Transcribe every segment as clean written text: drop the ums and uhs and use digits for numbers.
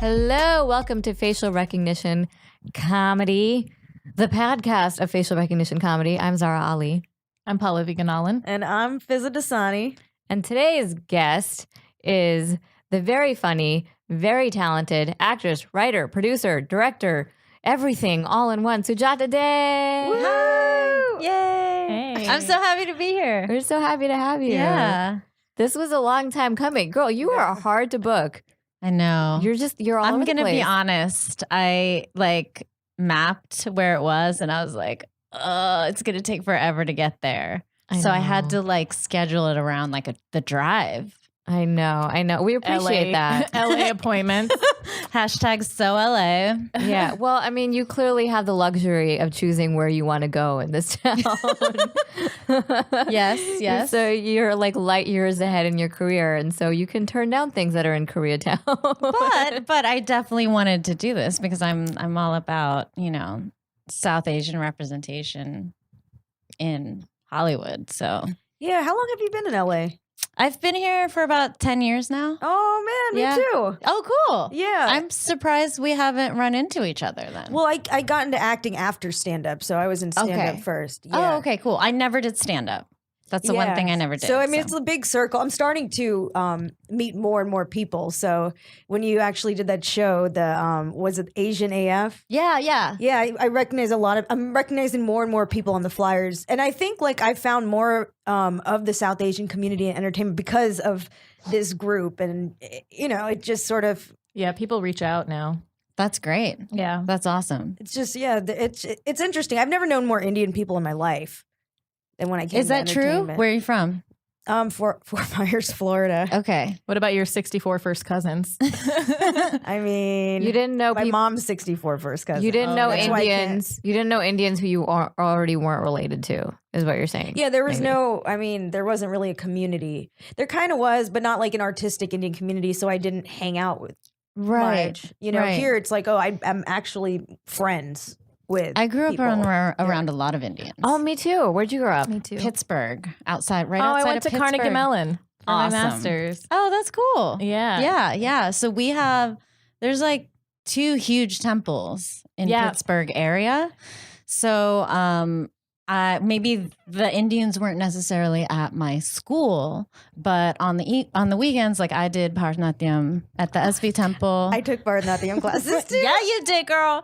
Hello, welcome to Facial Recognition Comedy, the podcast of facial recognition comedy. I'm Zara Ali. I'm Paula Viganalan. And I'm Fizza Dasani. And today's guest is the very funny, very talented actress, writer, producer, director, everything all in one, Sujata Day. Woo! Yay! Hey. I'm so happy to be here. We're so happy to have you. Yeah. This was a long time coming. Girl, you are hard to book. I know. You're all I'm over the going to be place. honest. I mapped where it was and I was like, it's going to take forever to get there. So I had to schedule it around the drive. I know. We appreciate that. LA appointments. Hashtag so LA. Yeah. Well, I mean, you clearly have the luxury of choosing where you want to go in this town. Yes. So you're light years ahead in your career. And so you can turn down things that are in Koreatown. But I definitely wanted to do this because I'm all about, South Asian representation in Hollywood. So Yeah, how long have you been in LA? I've been here for about 10 years now. Oh, man, Yeah. me too. Oh, cool. Yeah. I'm surprised we haven't run into each other then. Well, I got into acting after stand-up, so I was in stand-up Okay. first. Oh, Yeah. okay, cool. I never did stand up. That's the one Yeah. thing I never did. So, I mean, it's a big circle. I'm starting to meet more and more people. So when you actually did that show, was it Asian AF? yeah. Yeah, I recognize I'm recognizing more and more people on the flyers. And I think I found more of the South Asian community and entertainment because of this group. And, it just sort of, Yeah, people reach out now. That's great. Yeah. That's awesome. it's just, it's interesting. I've never known more Indian people in my life than when I came Is to that true? entertainment. Where are you from? Fort Myers, Florida. Okay. What about your 64 first cousins? I mean, You didn't know my people. mom's 64 first cousin. You didn't Oh, know that's why I can't- Indians. You didn't know Indians who you already weren't related to, is what you're saying. Yeah, there was Maybe. there wasn't really a community. There kind of was, but not like an artistic Indian community, so I didn't hang out with much. right. Here it's I'm actually friends with I grew up people. around a lot of Indians. Oh, me too. Where'd you grow up? Me too. Pittsburgh, outside I outside went of to Pittsburgh. Carnegie Mellon for Awesome. my master's. Oh, that's cool. Yeah. Yeah. So there's two huge temples in Yeah. Pittsburgh area. So maybe the Indians weren't necessarily at my school, but on the weekends, I did Bharatanatyam at the SV temple. I took Bharatanatyam classes too. Yeah, you did, girl.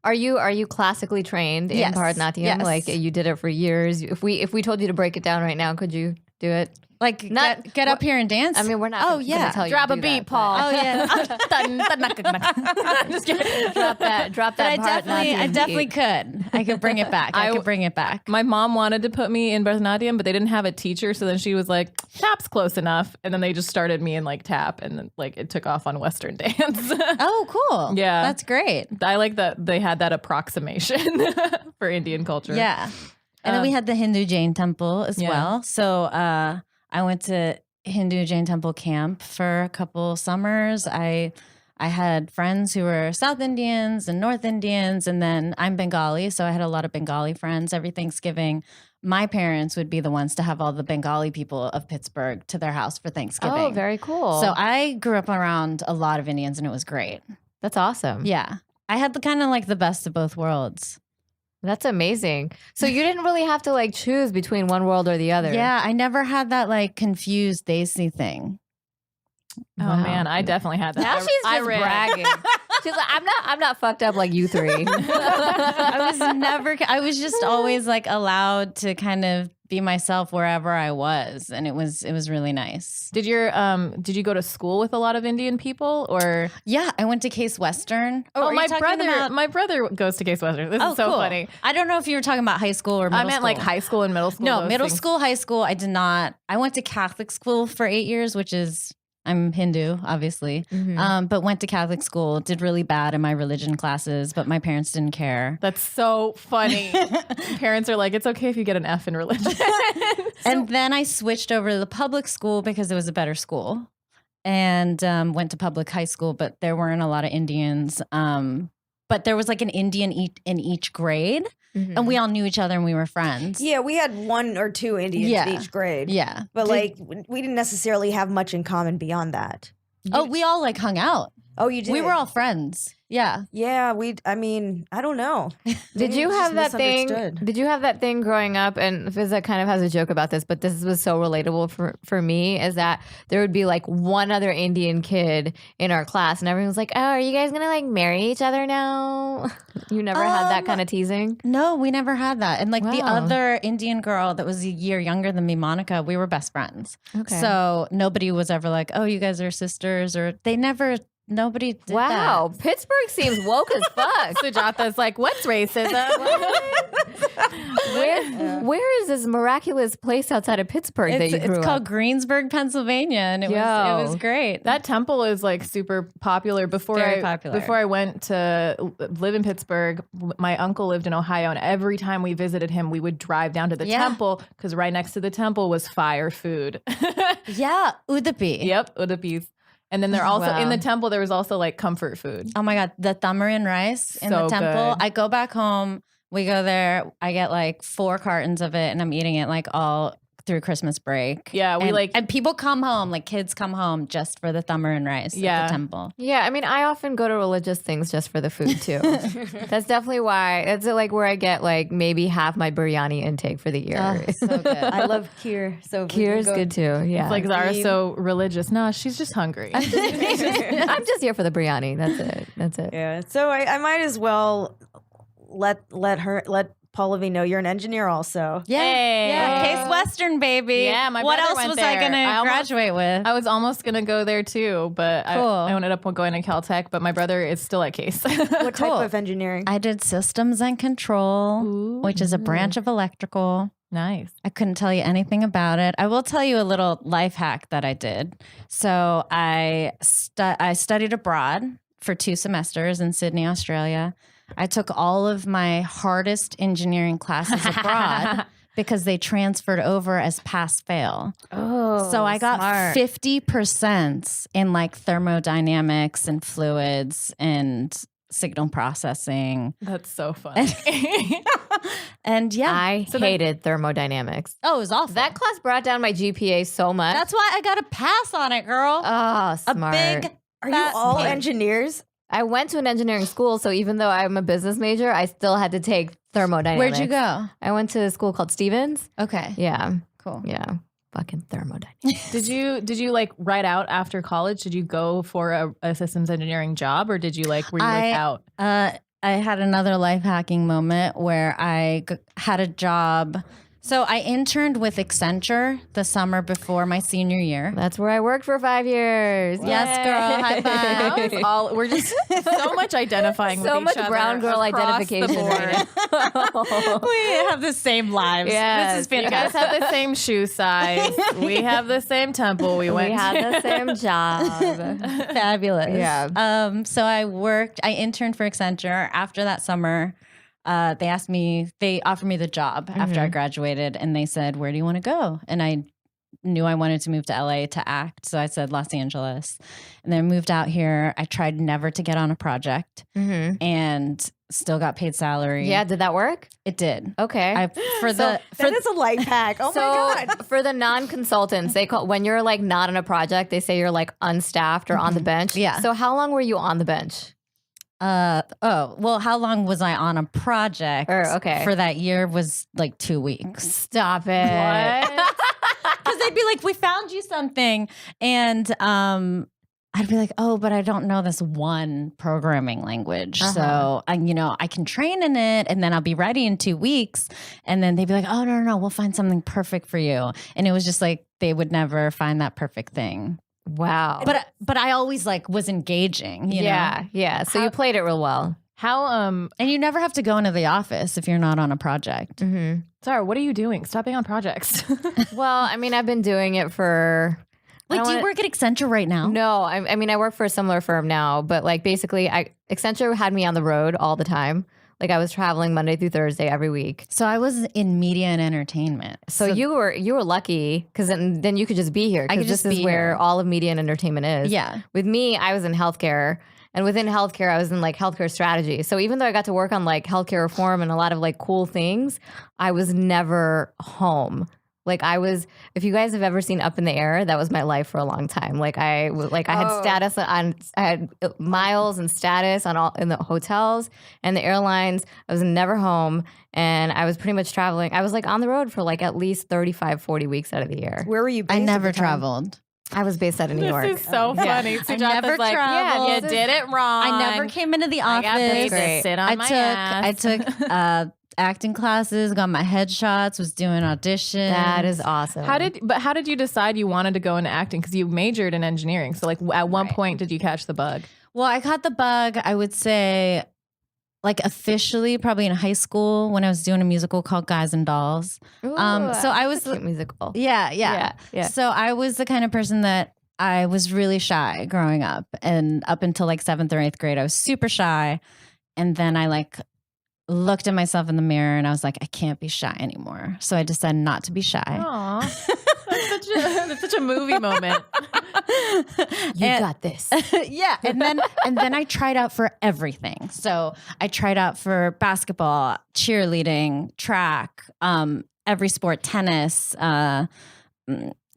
Are you classically trained in Yes. Bharatanatyam? Yes. You did it for years. If we told you to break it down right now, could you do it? Not- get up here and dance. I mean, we're not. Oh, gonna yeah. tell you Drop to a do beat, that, Paul. Oh yeah. Just kidding. but drop But that. I Bharatanatyam definitely beat. could. I could bring it back. I could bring it back. My mom wanted to put me in Bharatanatyam, but they didn't have a teacher. So then she was like, tap's close enough. And then they just started me in tap. And then it took off on Western dance. Oh, cool. Yeah. That's great. I like that they had that approximation for Indian culture. Yeah. And then we had the Hindu Jain temple as Yeah. well. So I went to Hindu Jain temple camp for a couple summers. I had friends who were South Indians and North Indians, and then I'm Bengali, so I had a lot of Bengali friends. Every Thanksgiving, my parents would be the ones to have all the Bengali people of Pittsburgh to their house for Thanksgiving. Oh, very cool. So I grew up around a lot of Indians, and it was great. That's awesome. Yeah. I had the kind of the best of both worlds. That's amazing. So you didn't really have to choose between one world or the other. Yeah, I never had that confused Daisy thing. Oh Wow. man, I definitely had that. Now she's I just read. bragging. She's like, I'm not fucked up like you three. I was just always allowed to kind of be myself wherever I was, and it was really nice. Did you go to school with a lot of Indian people or? Yeah, I went to Case Western. Oh, are you my talking about- my brother goes to Case Western. This is so cool. funny. I don't know if you were talking about high school or middle I meant school. high school and middle school. No, those middle things. school, high school. I did not. I went to Catholic school for 8 years, which is I'm Hindu, obviously, but went to Catholic school, did really bad in my religion classes, but my parents didn't care. That's so funny. Parents are like, it's okay if you get an F in religion. And then I switched over to the public school because it was a better school, and went to public high school, but there weren't a lot of Indians. But there was an Indian in each grade, and we all knew each other and we were friends. Yeah, we had one or two Indians Yeah. in each grade. Yeah. But we didn't necessarily have much in common beyond that. Oh, we all hung out. Oh, you did. We were all friends. Yeah. Yeah, I mean, I don't know. Did Maybe you we have just that thing? misunderstood. Did you have that thing growing up? And Fizza kind of has a joke about this, but this was so relatable for me. Is that there would be like one other Indian kid in our class, and everyone was like, "Oh, are you guys gonna like marry each other now?" You never had that kind of teasing. No, we never had that. And like the Wow. other Indian girl that was a year younger than me, Monica, we were best friends. Okay. So nobody was ever like, oh, you guys are sisters, or nobody did Wow, that. Pittsburgh seems woke as fuck. Sujata's like, what's racism? Where is this miraculous place outside of Pittsburgh that you grew It's up? called Greensburg, Pennsylvania, and it Yo. was great. That temple is like super popular. Very popular. Before I went to live in Pittsburgh, my uncle lived in Ohio, and every time we visited him, we would drive down to the Yeah. temple because right next to the temple was fire food. Yeah, Udupi. Yep, udapis. And then there also Wow. in the temple there was also like comfort food. Oh my God, the tamarind rice in So the temple. good. I go back home. We go there. I get like 4 cartons of it, and I'm eating it like all through Christmas break. Yeah, we and people come home, like kids come home just for the tamarind rice at Yeah. the temple. Yeah, I mean, I often go to religious things just for the food too. That's definitely why. It's like where I get like maybe half my biryani intake for the year. Oh, so good. I love kheer. So if we can Kheer's go- good too. Yeah, It's like Zara's so religious. No, she's just hungry. I'm just here for the biryani. That's it. Yeah. So I might as well let Pallavi know you're an engineer also. Yeah, Hey. yeah. Case Western, baby. Yeah, my What brother else went was I there. gonna I almost- graduate with? I was almost gonna go there too, but Cool. I ended up going to Caltech. But my brother is still at Case. What type Cool. of engineering? I did systems and control, Ooh. which is a branch of electrical. Nice. I couldn't tell you anything about it. I will tell you a little life hack that I did. So I studied abroad for 2 semesters in Sydney, Australia. I took all of my hardest engineering classes abroad because they transferred over as pass fail. Oh, So I got smart. 50% in like thermodynamics and fluids and signal processing. That's so fun. And yeah. I hated thermodynamics. Oh, it was awful. That class brought down my GPA so much. That's why I got a pass on it, girl. oh, a smart. big Are you fat all snake. engineers? I went to an engineering school, so even though I'm a business major, I still had to take thermodynamics. Where'd you go? I went to a school called Stevens. Okay. Yeah, Cool. yeah. Fucking thermodynamics. Did you like right out after college? Did you go for a systems engineering job, or did you like were you like out? I had another life hacking moment where I had a job. So I interned with Accenture the summer before my senior year. That's where I worked for 5 years. Yes, girl. High That five. was all we're just so much identifying with So each much other brown girl across the identification board. right We have the same lives. Yes, This is You guys fantastic. have the same shoe size. We have the same temple we went We to. had the same job. Fabulous. Yeah. So I interned for Accenture. After that summer, they offered me the job after I graduated, and they said, "Where do you want to go?" And I knew I wanted to move to LA to act, so I said Los Angeles. And then I moved out here. I tried never to get on a project, and still got paid salary. Yeah, did that work? it did. Okay. That is a life hack. Oh my God. For the non-consultants, they call when you're like not on a project, they say you're like unstaffed or on the bench. Yeah. So how long were you on the bench? Well, how long was I on a project? Okay. For that year was like 2 weeks. Stop it. Because they'd be like, "We found you something," and I'd be like, "Oh, but I don't know this one programming language, so I can train in it, and then I'll be ready in 2 weeks." And then they'd be like, "Oh no, we'll find something perfect for you," and it was just like they would never find that perfect thing. Wow. But I always like was engaging, you know? Yeah. So you played it real well. How And you never have to go into the office if you're not on a project. Sarah, what are you doing? Stop being on projects. Well, I mean, I've been doing it for. Wait, do you work at Accenture right now? No, I mean, I work for a similar firm now, but like basically, Accenture had me on the road all the time. Like I was traveling Monday through Thursday every week. So I was in media and entertainment. So you were lucky because then you could just be here I could because this just is be where here. all of media and entertainment is. Yeah. With me, I was in healthcare, and within healthcare, I was in like healthcare strategy. So even though I got to work on like healthcare reform and a lot of like cool things, I was never home. Like if you guys have ever seen Up in the Air, that was my life for a long time. Like I had status I had miles and status in the hotels and the airlines. I was never home, and I was pretty much traveling. I was like on the road for like at least 35, 40 weeks out of the year. Where were you based I at never the time? traveled. I was based out of New York. This is so funny. I Sujata's never like, traveled. yeah, you did it wrong. I never came into the I got paid office. to sit on my I ass. took acting classes, got my headshots, was doing auditions. That is awesome. How did you decide you wanted to go into acting? Because you majored in engineering. So like at one point did you catch the bug? Well, I caught the bug, I would say, like officially probably in high school when I was doing a musical called Guys and Dolls. Ooh, So I was that's a cute musical. Yeah. So I was the kind of person that I was really shy growing up, and up until like 7th or 8th grade, I was super shy. And then I like looked at myself in the mirror and I was like, I can't be shy anymore. So I decided not to be shy. Aw. That's such a movie moment. You got this. Yeah. And then I tried out for everything. So I tried out for basketball, cheerleading, track, every sport, tennis,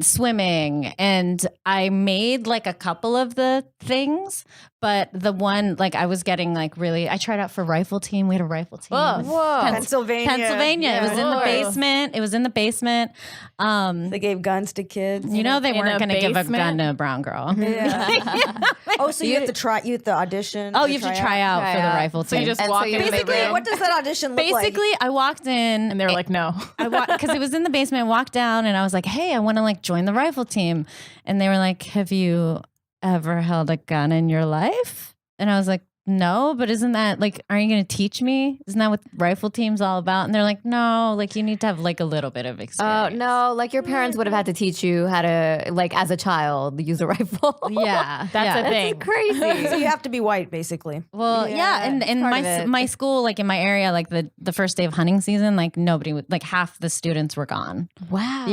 swimming, and I made like a couple of the things, but the one like I was getting like really, I tried out for rifle team. We had a rifle team. Whoa. Pennsylvania. It was in the Lord. basement. It was in the basement. They gave guns to kids. You know they in weren't a going to give a basement? gun to a brown girl. Yeah. Oh, so you have to audition. Oh, you have to try out for the rifle So you team. just And walk so you into the Basically, room what does that audition look like? Basically, I walked in and they were like, no. because it was in the basement. I walked down and I was like, "Hey, I want to like join the rifle team," and they were like, "Have you ever held a gun in your life?" And I was like, "No, but isn't that like, aren't you going to teach me? Isn't that what rifle team's all about?" And they're like, "No, like you need to have like a little bit of Oh, experience." no. Like your parents would have had to teach you how to, like as a child, use a rifle. Yeah, That's a thing. It's crazy. So you have to be white, basically. Well, yeah, and part of my it. my school, like in my area, like the first day of hunting season, like nobody would, like half the students were gone. Wow.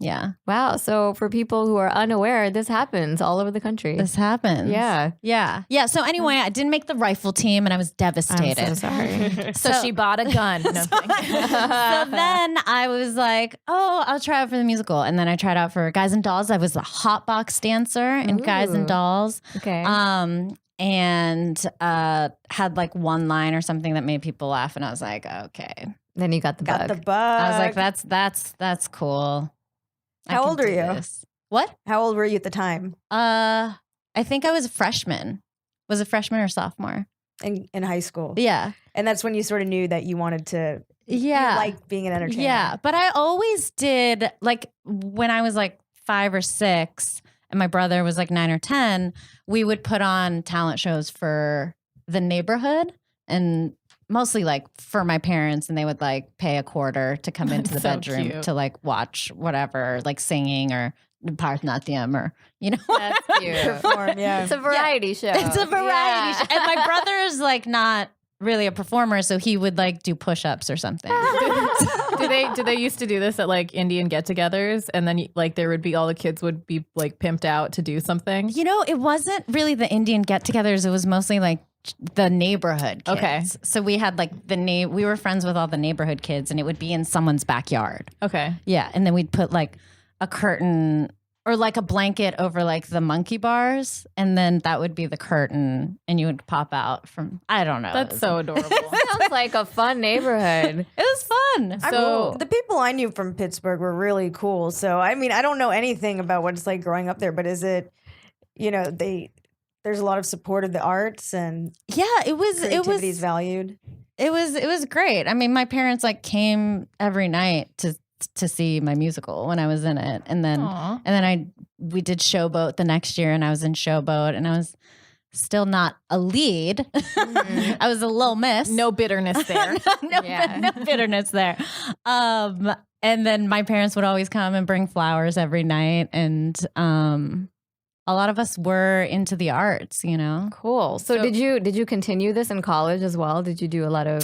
Yeah. Wow. So for people who are unaware, this happens all over the country. This happens. Yeah. Yeah. So anyway, I didn't make the rifle team, and I was devastated. I'm so sorry. So she bought a gun. No, I'm kidding. So then I was like, oh, I'll try out for the musical. And then I tried out for Guys and Dolls. I was a hot box dancer in Guys and Ooh. Dolls. Okay. And had like one line or something that made people laugh. And I was like, okay. Then you got the Got bug. the bug. I was like, that's cool. I How can old are do you? this. What? How old were you at the time I think I was a freshman. Was a freshman or sophomore? in high school? Yeah. And that's when you sort of knew that you wanted to, Yeah. you like being an entertainer. Yeah, but I always did, like when I was like 5 or 6 and my brother was like 9 or 10, we would put on talent shows for the neighborhood and mostly like for my parents, and they would like pay a quarter to come into the So bedroom cute. to like watch whatever, like singing or Bharatanatyam or, you know. That's cute. Perform, yeah. It's a variety show. It's a variety Yeah. show. And my brother is like not really a performer, so he would like do push-ups or something. do they used to do this at like Indian get-togethers, and then like there would be all the kids would be like pimped out to do something? You know, it wasn't really the Indian get-togethers. It was mostly like the neighborhood kids. Okay. So we had like we were friends with all the neighborhood kids, and it would be in someone's backyard. Okay. Yeah, and then we'd put like a curtain or like a blanket over like the monkey bars, and then that would be the curtain, and you would pop out from, I don't know. That's so adorable. Sounds like a fun neighborhood. It was fun. So- the people I knew from Pittsburgh were really cool. So I mean, I don't know anything about what it's like growing up there, but is it, you know, there's a lot of support of the arts and Yeah, it was creativity is valued. It was great. I mean, my parents like came every night to see my musical when I was in it, and then Aw. we did Showboat the next year, and I was in Showboat, and I was still not a lead. I was a little miss. No bitterness there. no bitterness there. And then my parents would always come and bring flowers every night, and a lot of us were into the arts, you know. Cool. So did you continue this in college as well? Did you do a lot of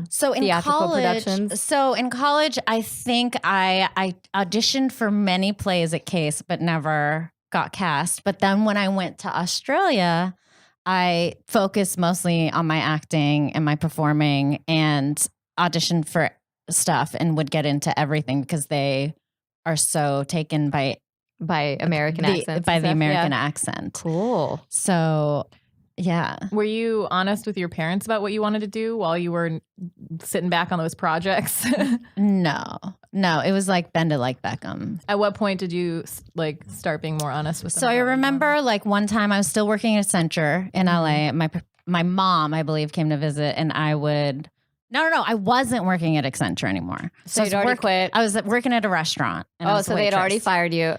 So in theatrical college, productions? I think I auditioned for many plays at Case, but never got cast. But then when I went to Australia, I focused mostly on my acting and my performing, and auditioned for stuff and would get into everything because they are so taken by American accents. by and the stuff. American Yeah. accent. Cool. So yeah. Were you honest with your parents about what you wanted to do while you were sitting back on those projects? No, it was like bend it like Beckham. At what point did you like start being more honest with them? So I about what you remember wanted? like one time I was still working at Accenture in LA. My mom, I believe, came to visit, and I would. No, I wasn't working at Accenture anymore. So I you'd was already quit. I was working at a restaurant. And I Oh, was so a they had already waitress. fired you.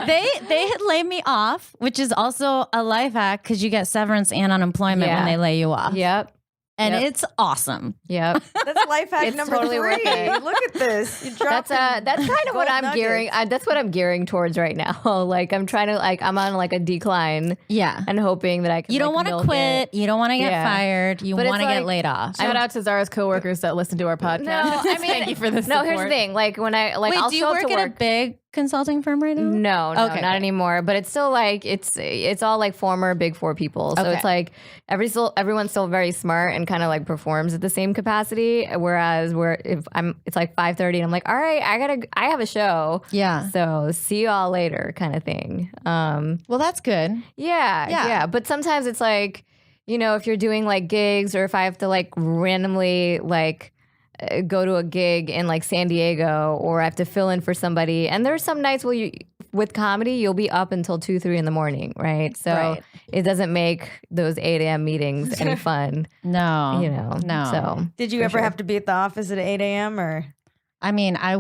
They had laid me off, which is also a life hack because you get severance and unemployment Yeah. when they lay you off. Yep. And Yep. it's awesome. Yep. That's life hack It's number totally 3. worth it. Look at this. You dropped That's kind of what gold I'm gearing. nuggets. That's what I'm gearing towards right now. Like I'm trying to I'm on like a decline Yeah. and hoping that I can. You don't like, want to milk quit. it. You don't want to get Yeah. fired. You But it's want to get like- laid off. Shout out to Zara's coworkers that listen to our podcast. No, I mean, thank you for this. No, here's the thing. Like when I Wait, I'll do you show up work to at work. a big consulting firm right now? No, Okay, not okay. anymore. But it's still like it's all like former Big Four people. So Okay. it's like everyone's still very smart and kind of like performs at the same capacity. Whereas it's like 5:30 and I'm like, all right, I have a show. Yeah. So see y'all later, kind of thing. Well, that's good. Yeah. Yeah. But sometimes it's like, if you're doing like gigs or if I have to like randomly like go to a gig in like San Diego or I have to fill in for somebody. And there's some nights where with comedy, you'll be up until 2, 3 in the morning, right? So Right. it doesn't make those 8 a.m. meetings any fun, No. No. So Did you for ever sure. have to be at the office at 8 a.m. or? I mean, I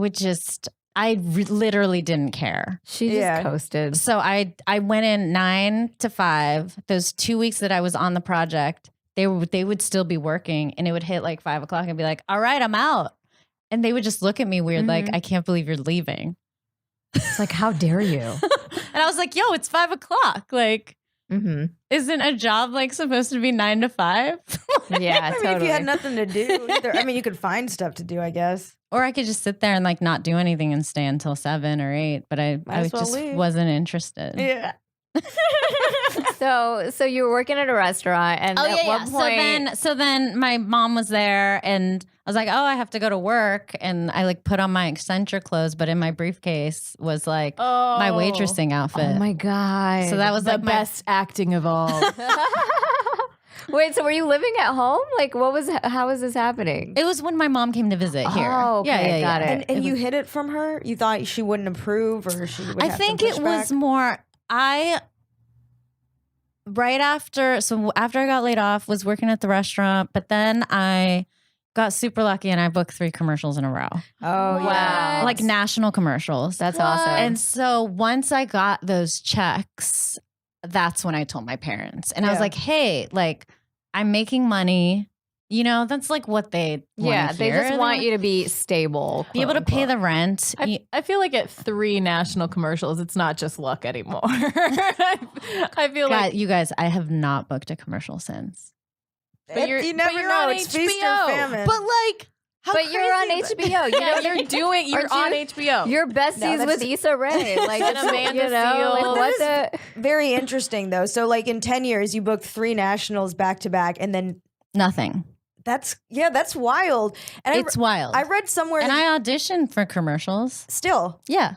literally didn't care. she just Yeah. coasted. So I went in 9 to 5. Those 2 weeks that I was on the project, they would still be working, and it would hit like 5 o'clock and be like, all right, I'm out. And they would just look at me weird, like, I can't believe you're leaving. It's like, how dare you? And I was like, yo, it's 5 o'clock. Like, Mm-hmm. isn't a job like supposed to be 9 to 5? Yeah, I mean, totally. if you had nothing to do, either, I mean, you could find stuff to do, I guess. Or I could just sit there and like not do anything and stay until 7 or 8. But I as well just leave. wasn't interested. Yeah. So you were working at a restaurant, and Oh at yeah, what yeah. point? So then my mom was there, and I was like, "Oh, I have to go to work," and I like put on my Accenture clothes, but in my briefcase was like my waitressing outfit. Oh my god! So that was the like best acting of all. Wait, so were you living at home? Like, how was this happening? It was when my mom came to visit here. Oh, okay, got it. And you hid it from her? You thought she wouldn't approve or she would I have think some it was pushback? more after I got laid off, was working at the restaurant, but then I got super lucky and I booked 3 commercials in a row. Oh, yeah. Like national commercials. That's awesome. And so once I got those checks, that's when I told my parents. And I was Yeah. like, hey, like, I'm making money. You know, that's like what they yeah, they just want you to be stable, be able to pay the rent. I feel like at 3 national commercials, it's not just luck anymore. I feel God, like you guys, I have not booked a commercial since. But you're- you never but you're know. on It's feast or HBO. famine. But like, how But you're on crazy is HBO. that? You know, you're Aren't on you- HBO. You're besties that's- with Issa Rae, like And Amanda you know, Seales. like, But what that the? Very interesting, though. So, like, in 10 years, you booked 3 nationals back to back, and then Nothing. that's wild. And It's wild. I read somewhere and that I auditioned for commercials. still, Yeah.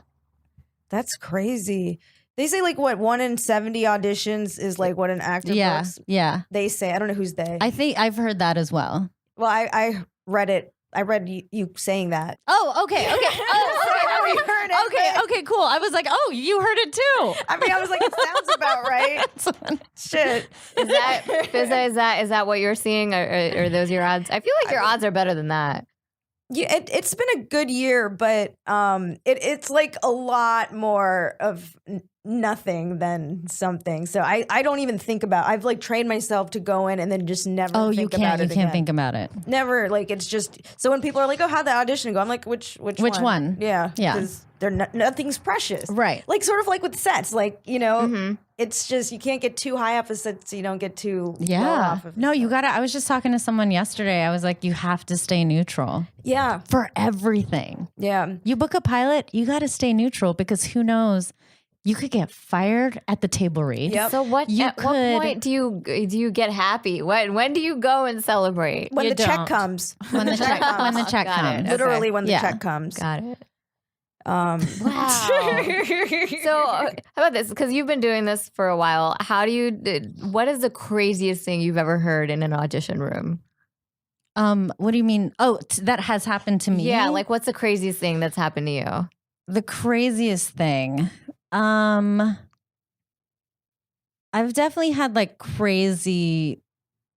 that's crazy. They say, like, what, 1 in 70 auditions is like what an actor Yeah. books. Yeah. They say, I don't know who's they. I think I've heard that as well. Well, I read it. I read you saying that. Oh, okay. Okay. I never heard it, Okay. but- Okay. Cool. I was like, oh, you heard it too. I mean, I was like, it sounds about right. Shit. Is that Fizza? Is that what you're seeing? Or are those your odds? I feel like your odds are better than that. Yeah, it's been a good year, but it's like a lot more of nothing than something. So I don't even think about. I've like trained myself to go in and then just never. Oh, think you about can't. it You can't again. think about it. Never. Like it's just. So when people are like, "Oh, how'd the audition go?" I'm like, "Which one? Yeah, Yeah. Because nothing's precious, Right. Like sort of like with sets, like it's just you can't get too high off a set, so you don't get too low Yeah. off of a No, you set. gotta. I was just talking to someone yesterday. I was like, you have to stay neutral Yeah, for everything. yeah. You book a pilot, you got to stay neutral because who knows you could get fired at the table read. Yep. So what? You At what could- point do you get happy? When do you go and celebrate? When You the check don't. comes. When the check Got comes. it. Okay. Literally when the Yeah. check comes. Got it. Wow. So how about this? Because you've been doing this for a while. What is the craziest thing you've ever heard in an audition room? What do you mean? Oh, that has happened to me. Yeah, like what's the craziest thing that's happened to you? the craziest thing. I've definitely had like crazy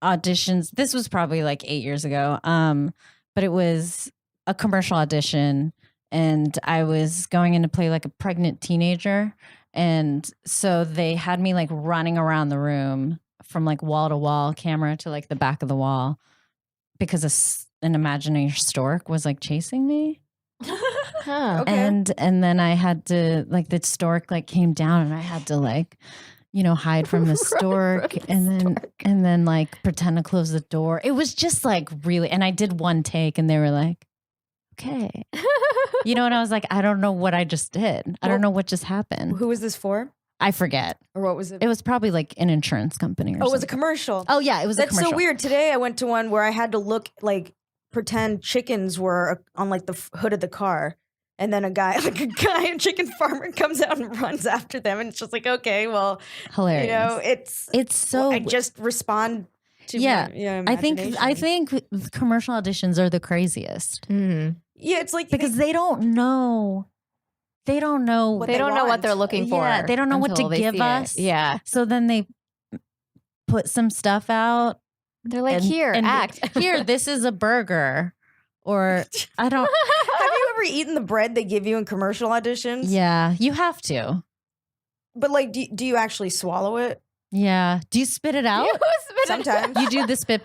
auditions. This was probably like 8 years ago. But it was a commercial audition and I was going in to play like a pregnant teenager. And so they had me like running around the room from like wall to wall, camera to like the back of the wall, because an imaginary stork was like chasing me. Huh. Okay. And then I had to like the stork like came down and I had to like, you know, hide from the stork and then like pretend to close the door. It was just like really, and I did one take and they were like, okay. You know, and I was like, I don't know what I just did. I don't know what just happened. Who was this for? I forget. Or what was it? It was probably like an insurance company or Oh, it was a something. commercial. Oh yeah, it was a That's commercial. so weird. Today I went to one where I had to look like pretend chickens were on like the hood of the car. And then a a chicken farmer comes out and runs after them. And it's just like, okay, well, Hilarious. you know, It's so I just respond to Yeah. my I think commercial auditions are the craziest Mhm. yeah, it's like because they don't know. They don't know. What They don't know what want. they're looking for. Yeah, they don't know what until to they give see it. us. Yeah. So then they put some stuff out. They're like, and- here, and act. Here, this is a burger. Or I don't. Have you ever eaten the bread they give you in commercial auditions? Yeah, you have to. But like, do you actually swallow it? Yeah. Do you spit it out? Sometimes. You do the spit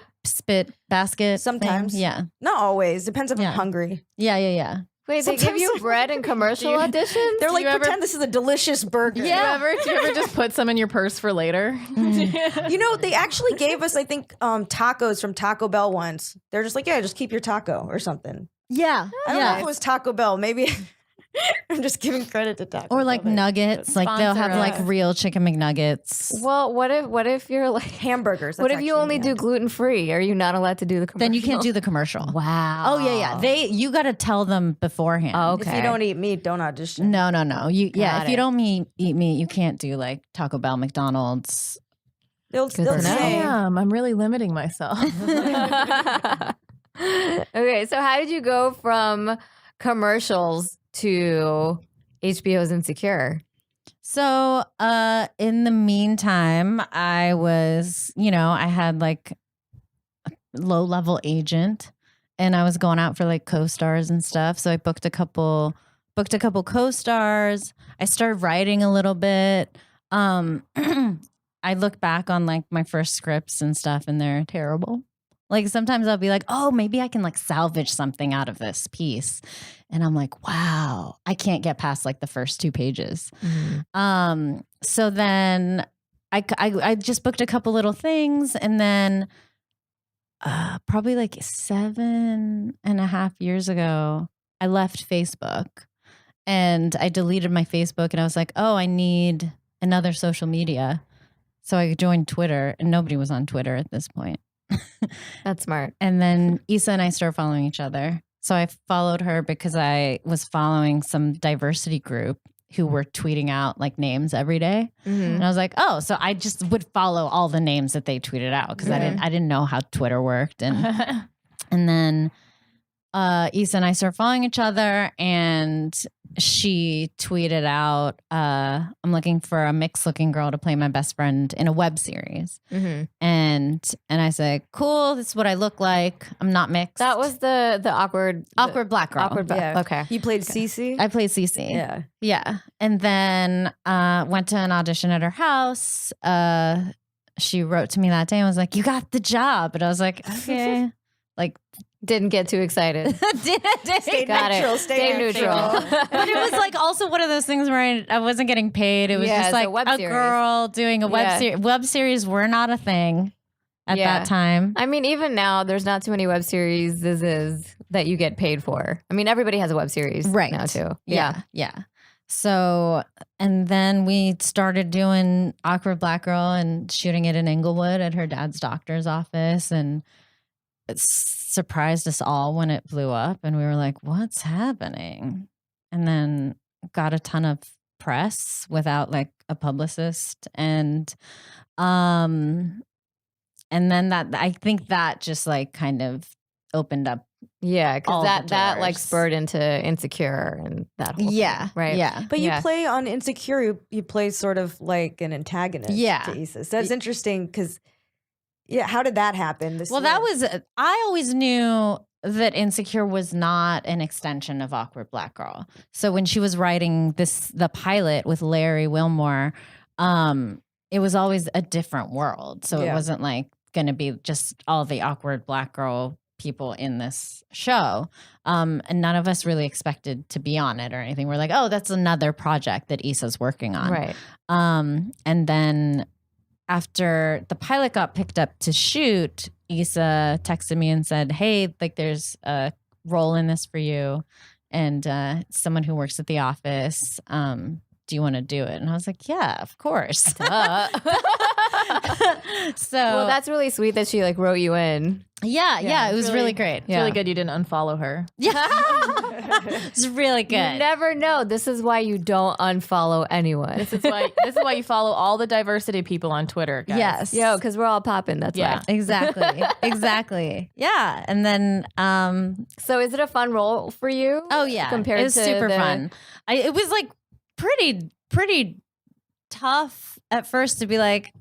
basket. thing? Sometimes. Yeah. Not always. Depends if Yeah. I'm hungry. Yeah. Wait, they give you Sometimes- bread in commercial auditions? They're Do like, you ever- pretend this is a delicious burger. Do you ever just put some in your purse for later? You know, they actually gave us, I think, tacos from Taco Bell once. They're just like, yeah, just keep your taco or something. Yeah. I don't know yeah. if it was Taco Bell. Maybe I'm just giving credit to Taco Bell. Or like but- nuggets. Like they'll have Sponsor like us. real chicken McNuggets. Well, what if you're like, hamburgers. what that's if you actually only do it. gluten free? Are you not allowed to do the commercial? Then you can't do the commercial. Wow. Oh yeah. You got to tell them beforehand. Oh, If okay. you don't eat meat, don't audition. No. You Got if you it. don't eat meat, you can't do like Taco Bell, McDonald's. They'll Good they'll to know. say. Damn, I'm really limiting myself. Okay, so how did you go from commercials to HBO's Insecure? So, in the meantime, I was, I had like a low-level agent and I was going out for like co-stars and stuff. So I booked a couple co-stars. I started writing a little bit. I look back on like my first scripts and stuff and they're terrible. Like sometimes I'll be like, oh, maybe I can like salvage something out of this piece. And I'm like, wow, I can't get past like the first 2 pages. So then I just booked a couple little things and then probably like 7.5 years ago, I left Facebook and I deleted my Facebook and I was like, oh, I need another social media. So I joined Twitter and nobody was on Twitter at this point. That's smart. And then Issa and I started following each other. So I followed her because I was following some diversity group who were tweeting out like names every day. Mhm. And I was like, oh, so I just would follow all the names that they tweeted out because I didn't know how Twitter worked. And then Issa and I started following each other and she tweeted out, I'm looking for a mixed looking girl to play my best friend in a web series. Mhm. And I said, cool, this is what I look like. I'm not mixed. That was the awkward Black girl. awkward black. Yeah. Okay. You played Cece? I played Cece. Yeah. Yeah. And then went to an audition at her house. She wrote to me that day and was like, you got the job. And I was like, okay. Like, Didn't get too excited. Stay Got neutral. it. Stay neutral. But it was like also one of those things where I wasn't getting paid. It was Yeah, just it's a like web a series. girl doing a web Yeah. series. Web series were not a thing at Yeah. that time. I mean, even now, there's not too many web series that you get paid for. I mean, everybody has a web series Right. now too. Yeah. So, and then we started doing Awkward Black Girl and shooting it in Inglewood at her dad's doctor's office. And it surprised us all when it blew up. And we were like, what's happening? And then got a ton of press without like a publicist. And then that, I think that just like kind of opened up. Yeah, all because the that like doors. spurred into Insecure and that whole Yeah. thing, right? Yeah. But you Yeah. play on Insecure, you play sort of like an antagonist Yeah. to Issa. So that's interesting because, yeah, how did that happen? Well, that was, I always knew that Insecure was not an extension of Awkward Black Girl. So when she was writing the pilot with Larry Wilmore, it was always a different world. So it Yeah. wasn't like going to be just all the Awkward Black Girl people in this show. And none of us really expected to be on it or anything. We're like, oh, that's another project that Issa's working on. Right. And then after the pilot got picked up to shoot, Issa texted me and said, hey, like there's a role in this for you. And someone who works at the office. Do you want to do it? And I was like, yeah, of course. Duh. So Well, that's really sweet that she like wrote you in. yeah, it was really great. It's really good you didn't unfollow her. Yeah. It's really good. You never know. This is why you don't unfollow anyone. This is why you follow all the diversity people on Twitter, guys. Yes. Yo, because we're all popping. That's Yeah. why. Exactly. Exactly. Yeah. And then So is it a fun role for you? oh yeah. Compared it was to super the- fun. It was like pretty tough at first to be like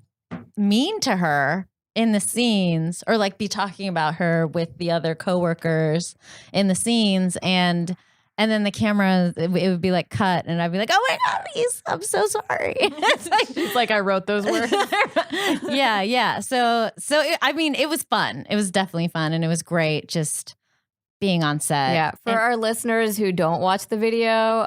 mean to her in the scenes or like be talking about her with the other coworkers in the scenes and then the camera it would be like cut and I'd be like, oh my god, I'm so sorry. It's like, It's like I wrote those words. yeah. So I mean, it was fun. It was definitely fun, and it was great just being on set. Yeah. For our listeners who don't watch the video,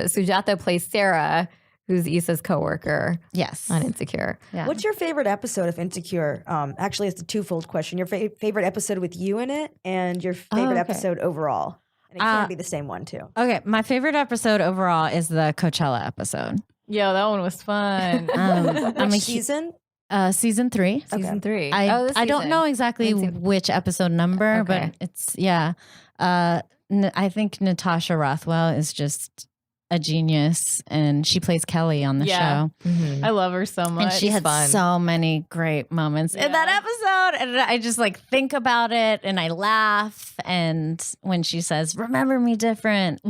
Sujata plays Sarah, who's Issa's coworker Yes. on Insecure. Yeah. What's your favorite episode of Insecure? Actually, it's a twofold question. Your favorite episode with you in it and your favorite okay. episode overall. And it can't be the same one, too. Okay, my favorite episode overall is the Coachella episode. Yo, that one was fun. I'm Which a season? season 3. Season 3. I this I don't season. know exactly I've seen- which episode number, Okay. but it's I think Natasha Rothwell is just a genius, and she plays Kelly on the Yeah. show. Mhm. I love her so much. And she had fun. so many great moments in that episode. And I just like think about it and I laugh. And when she says, remember me different,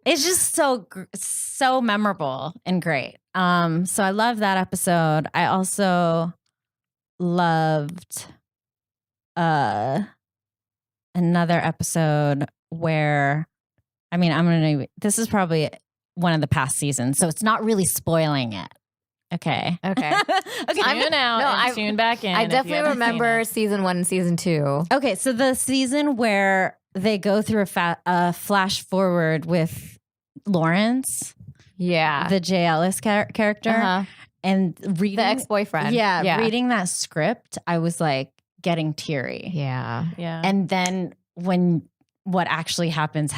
it's just so memorable and great. So I love that episode. I also loved another episode where, I mean, this is probably one of the past seasons, so it's not really spoiling it. Okay. Okay. Okay. Tune out No, and I- tune back in. I if you definitely haven't seen remember it. season 1 and season 2. Okay, so the season where they go through a flash forward with Lawrence, Yeah. the Jay Ellis character, Uh-huh. and reading The ex-boyfriend. Yeah, reading that script, I was like getting teary. Yeah. Yeah. And then when what actually happens,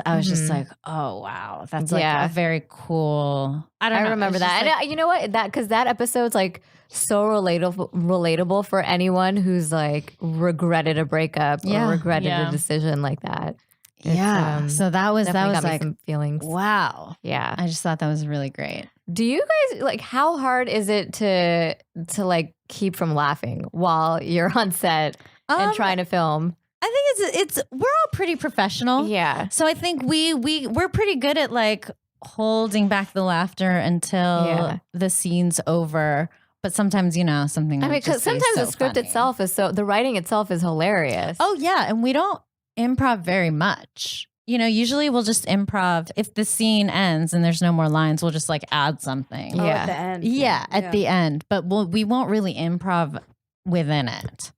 I was just Mhm. like, oh wow, that's like Yeah. a very cool. I don't know. remember it's just that. like- And you know what? Because that episode's like so relatable for anyone who's like regretted a breakup Yeah. or regretted Yeah. a decision like that. It's, yeah. So that was Definitely got me like some feelings. wow. Yeah. I just thought that was really great. Do you guys like how hard is it to like keep from laughing while you're on set and trying to film? I think it's we're all pretty professional. Yeah. So I think we're pretty good at like holding back the laughter until Yeah. the scene's over. But sometimes, something. I mean, will because just be sometimes so the script funny. itself is the writing itself is hilarious. Oh yeah, and we don't improv very much. Usually we'll just improv if the scene ends and there's no more lines. We'll just like add something. Oh, Yeah. at the end. Yeah, at the end, but we won't really improv within it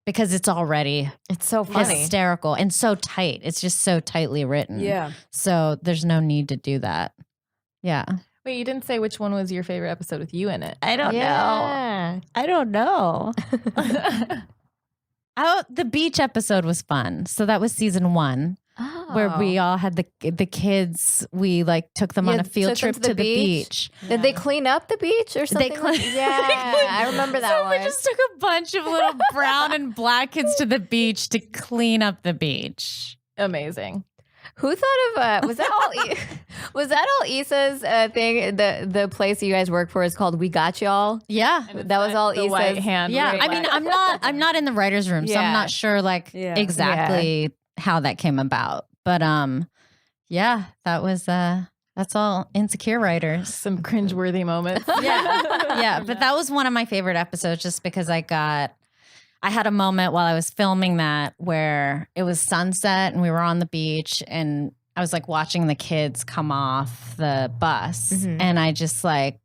because it's already It's so funny. hysterical and so tight. It's just so tightly written. Yeah. So there's no need to do that. Yeah. Wait, you didn't say which one was your favorite episode with you in it. I don't know. Yeah. I don't know. The beach episode was fun. So that was season 1. where we all had the kids. We like took them on a field trip to the beach. Did they clean up the beach or something? Yeah, I remember that So one. we just took a bunch of little brown and black kids to the beach to clean up the beach. Amazing. Who thought of was that all? Was that all Issa's thing? The place you guys work for is called We Got Y'all. Yeah. That was all the white Issa's. hand. Yeah, right? I mean, I'm not in the writers' room, so I'm Yeah. not sure exactly how that came about. But yeah, that was that's all Insecure writers. Some cringeworthy moments. Yeah, but that was one of my favorite episodes, just because I had a moment while I was filming that where it was sunset and we were on the beach and I was like watching the kids come off the bus and I just like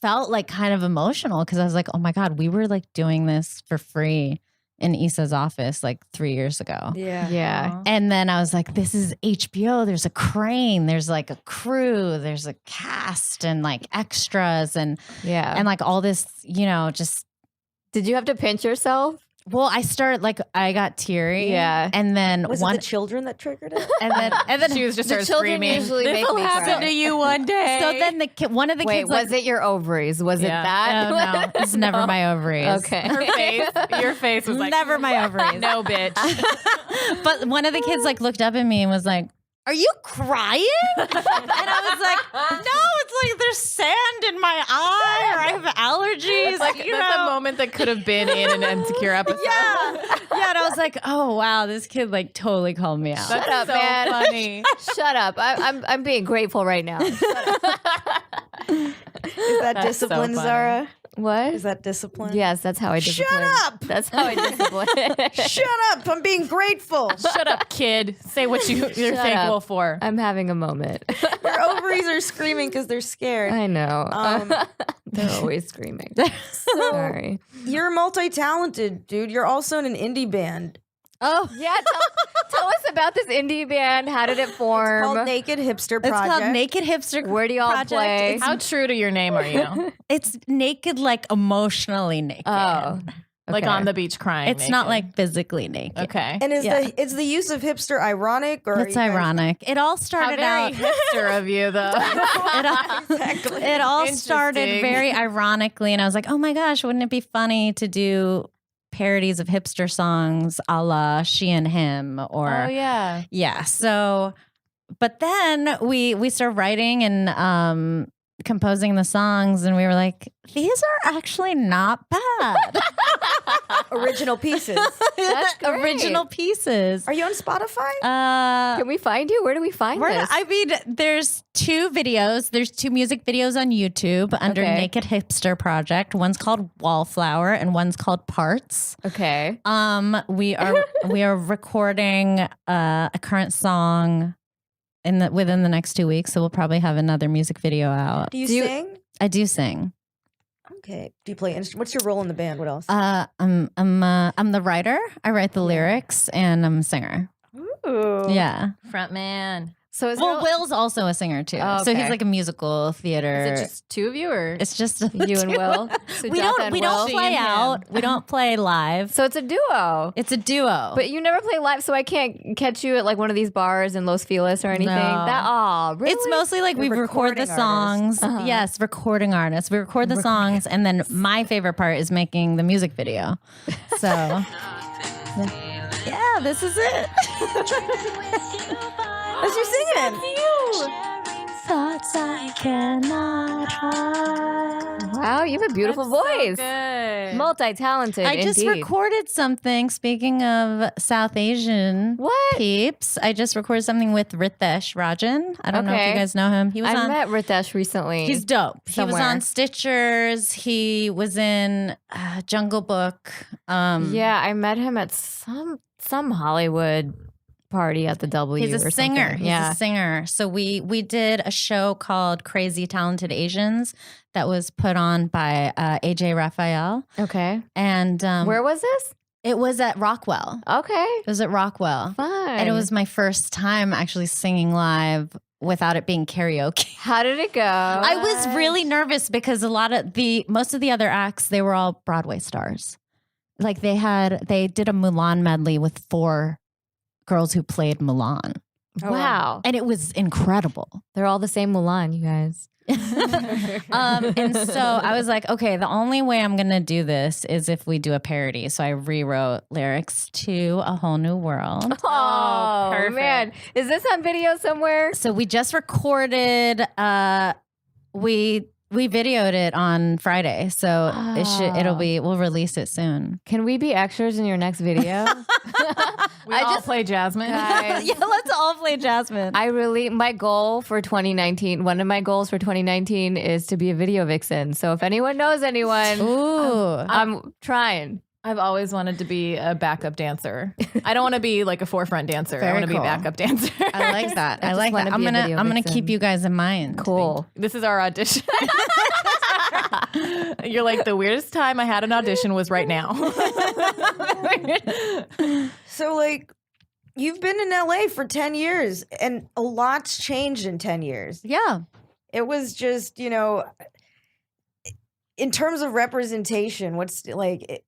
felt like kind of emotional because I was like, oh my God, we were like doing this for free in Issa's office like 3 years ago. Yeah. And then I was like, this is HBO. There's a crane. There's like a crew. There's a cast and like extras and like all this, just. Did you have to pinch yourself? Well, I got teary. Yeah. And then Was it the children that triggered it? and then She was just The started children screaming. usually This make will me happen cry. to you one day. So then one of the Wait, kids like, was it your ovaries? Was it that? Oh, no, it's never my ovaries. Okay. your face was like Never my ovaries. no, bitch. But one of the kids like looked up at me and was like, "Are you crying?" And I was like, "No, it's like there's sand in my eye, or I have allergies." Like that's a moment that could have been in an Insecure episode. Yeah, and I was like, "Oh wow, this kid like totally called me out." That's up, so man. funny. Shut up. I'm being grateful right now. Is that That's so discipline, funny. Zara? What? Is that discipline? Yes, that's how I discipline. Shut up! That's how I discipline. Shut up! I'm being grateful. Shut up, kid. Say what you're Shut thankful up. for. I'm having a moment. Your ovaries are screaming because they're scared. I know. They're always screaming. Sorry. You're multi-talented, dude. You're also in an indie band. Oh, Yeah, tell us about this indie band. How did it form? It's called Naked Hipster it's Project. called Naked Hipster. Where do y'all Project. play? It's, How true to your name are you? it's naked, like emotionally naked. Oh, Like okay. on the beach crying. It's not naked. like physically naked. Okay. And is Yeah. is the use of hipster ironic or? are It's you guys- ironic. It all How started very out. hipster of you, though. It all started Interesting. very ironically, and I was like, "Oh my gosh, wouldn't it be funny to do parodies of hipster songs, a la She and Him?" Or Oh yeah. yeah. So, but then we started writing and composing the songs, and we were like, "These are actually not bad." Original pieces. That's great. Original pieces. Are you on Spotify? Can we find you? Where do we find this? I mean, there's 2 videos. There's 2 music videos on YouTube under Okay. Naked Hipster Project. One's called Wallflower and one's called Parts. Okay. We are recording a current song within the next 2 weeks, so we'll probably have another music video out. Do you do you- sing? I do sing. Okay. Do you play instrument? What's your role in the band? What else? I'm the writer. I write the lyrics, and I'm a singer. Ooh. Yeah. Front man. So is Well, there, Will's also a singer too. Oh, So he's okay. like a musical theater. Is it just 2 of you, or It's just you and Will? We don't Will? play She and out. We don't play live. So it's a duo. It's a duo. But you never play live, so I can't catch you at like one of these bars in Los Feliz or anything. No. Really? It's mostly like we You're record the recording songs. artists. Uh-huh. Yes, recording artists. We record the songs, and then my favorite part is making the music video. So, yeah, this is it. That's you singing. Thoughts I cannot hide. Wow, you have a beautiful voice. good. Multi-talented. I just indeed. recorded something. Speaking of South Asian What? peeps, I just recorded something with Ritesh Rajan. I don't know if Okay. you guys know him. He was I on. met Ritesh recently. He's dope. He was somewhere. on Stitchers. He was in Jungle Book. yeah, I met him at some Hollywood party at the W. He's a or singer. something. He's Yeah. a singer. So we did a show called Crazy Talented Asians that was put on by AJ Raphael. Okay. And Where was this? it was at Rockwell. Okay. It was at Rockwell. Fun. And it was my first time actually singing live without it being karaoke. How did it go? I was really nervous because most of the other acts, they were all Broadway stars. Like they did a Mulan medley with 4 girls who played Mulan. Wow. And it was incredible. They're all the same Mulan, you guys. And so I was like, okay, the only way I'm going to do this is if we do a parody. So I rewrote lyrics to A Whole New World. Oh, perfect. man. Is this on video somewhere? So we just recorded, we videoed it on Friday. So we'll release it soon. Can we be extras in your next video? We all play Jasmine. Guys, Yeah, let's all play Jasmine. my goal for 2019, one of my goals for 2019 is to be a video vixen. So if anyone knows anyone, Ooh. I'm trying. I've always wanted to be a backup dancer. I don't want to be like a forefront dancer. I Very want to be a cool. backup dancer. I like that. I just like wanna that. be a video I'm gonna vixen. keep you guys in mind. Cool. This is our audition. You're like, the weirdest time I had an audition was right now. So, like, you've been in LA for 10 years and a lot's changed in 10 years. Yeah. It was just, in terms of representation, what's like,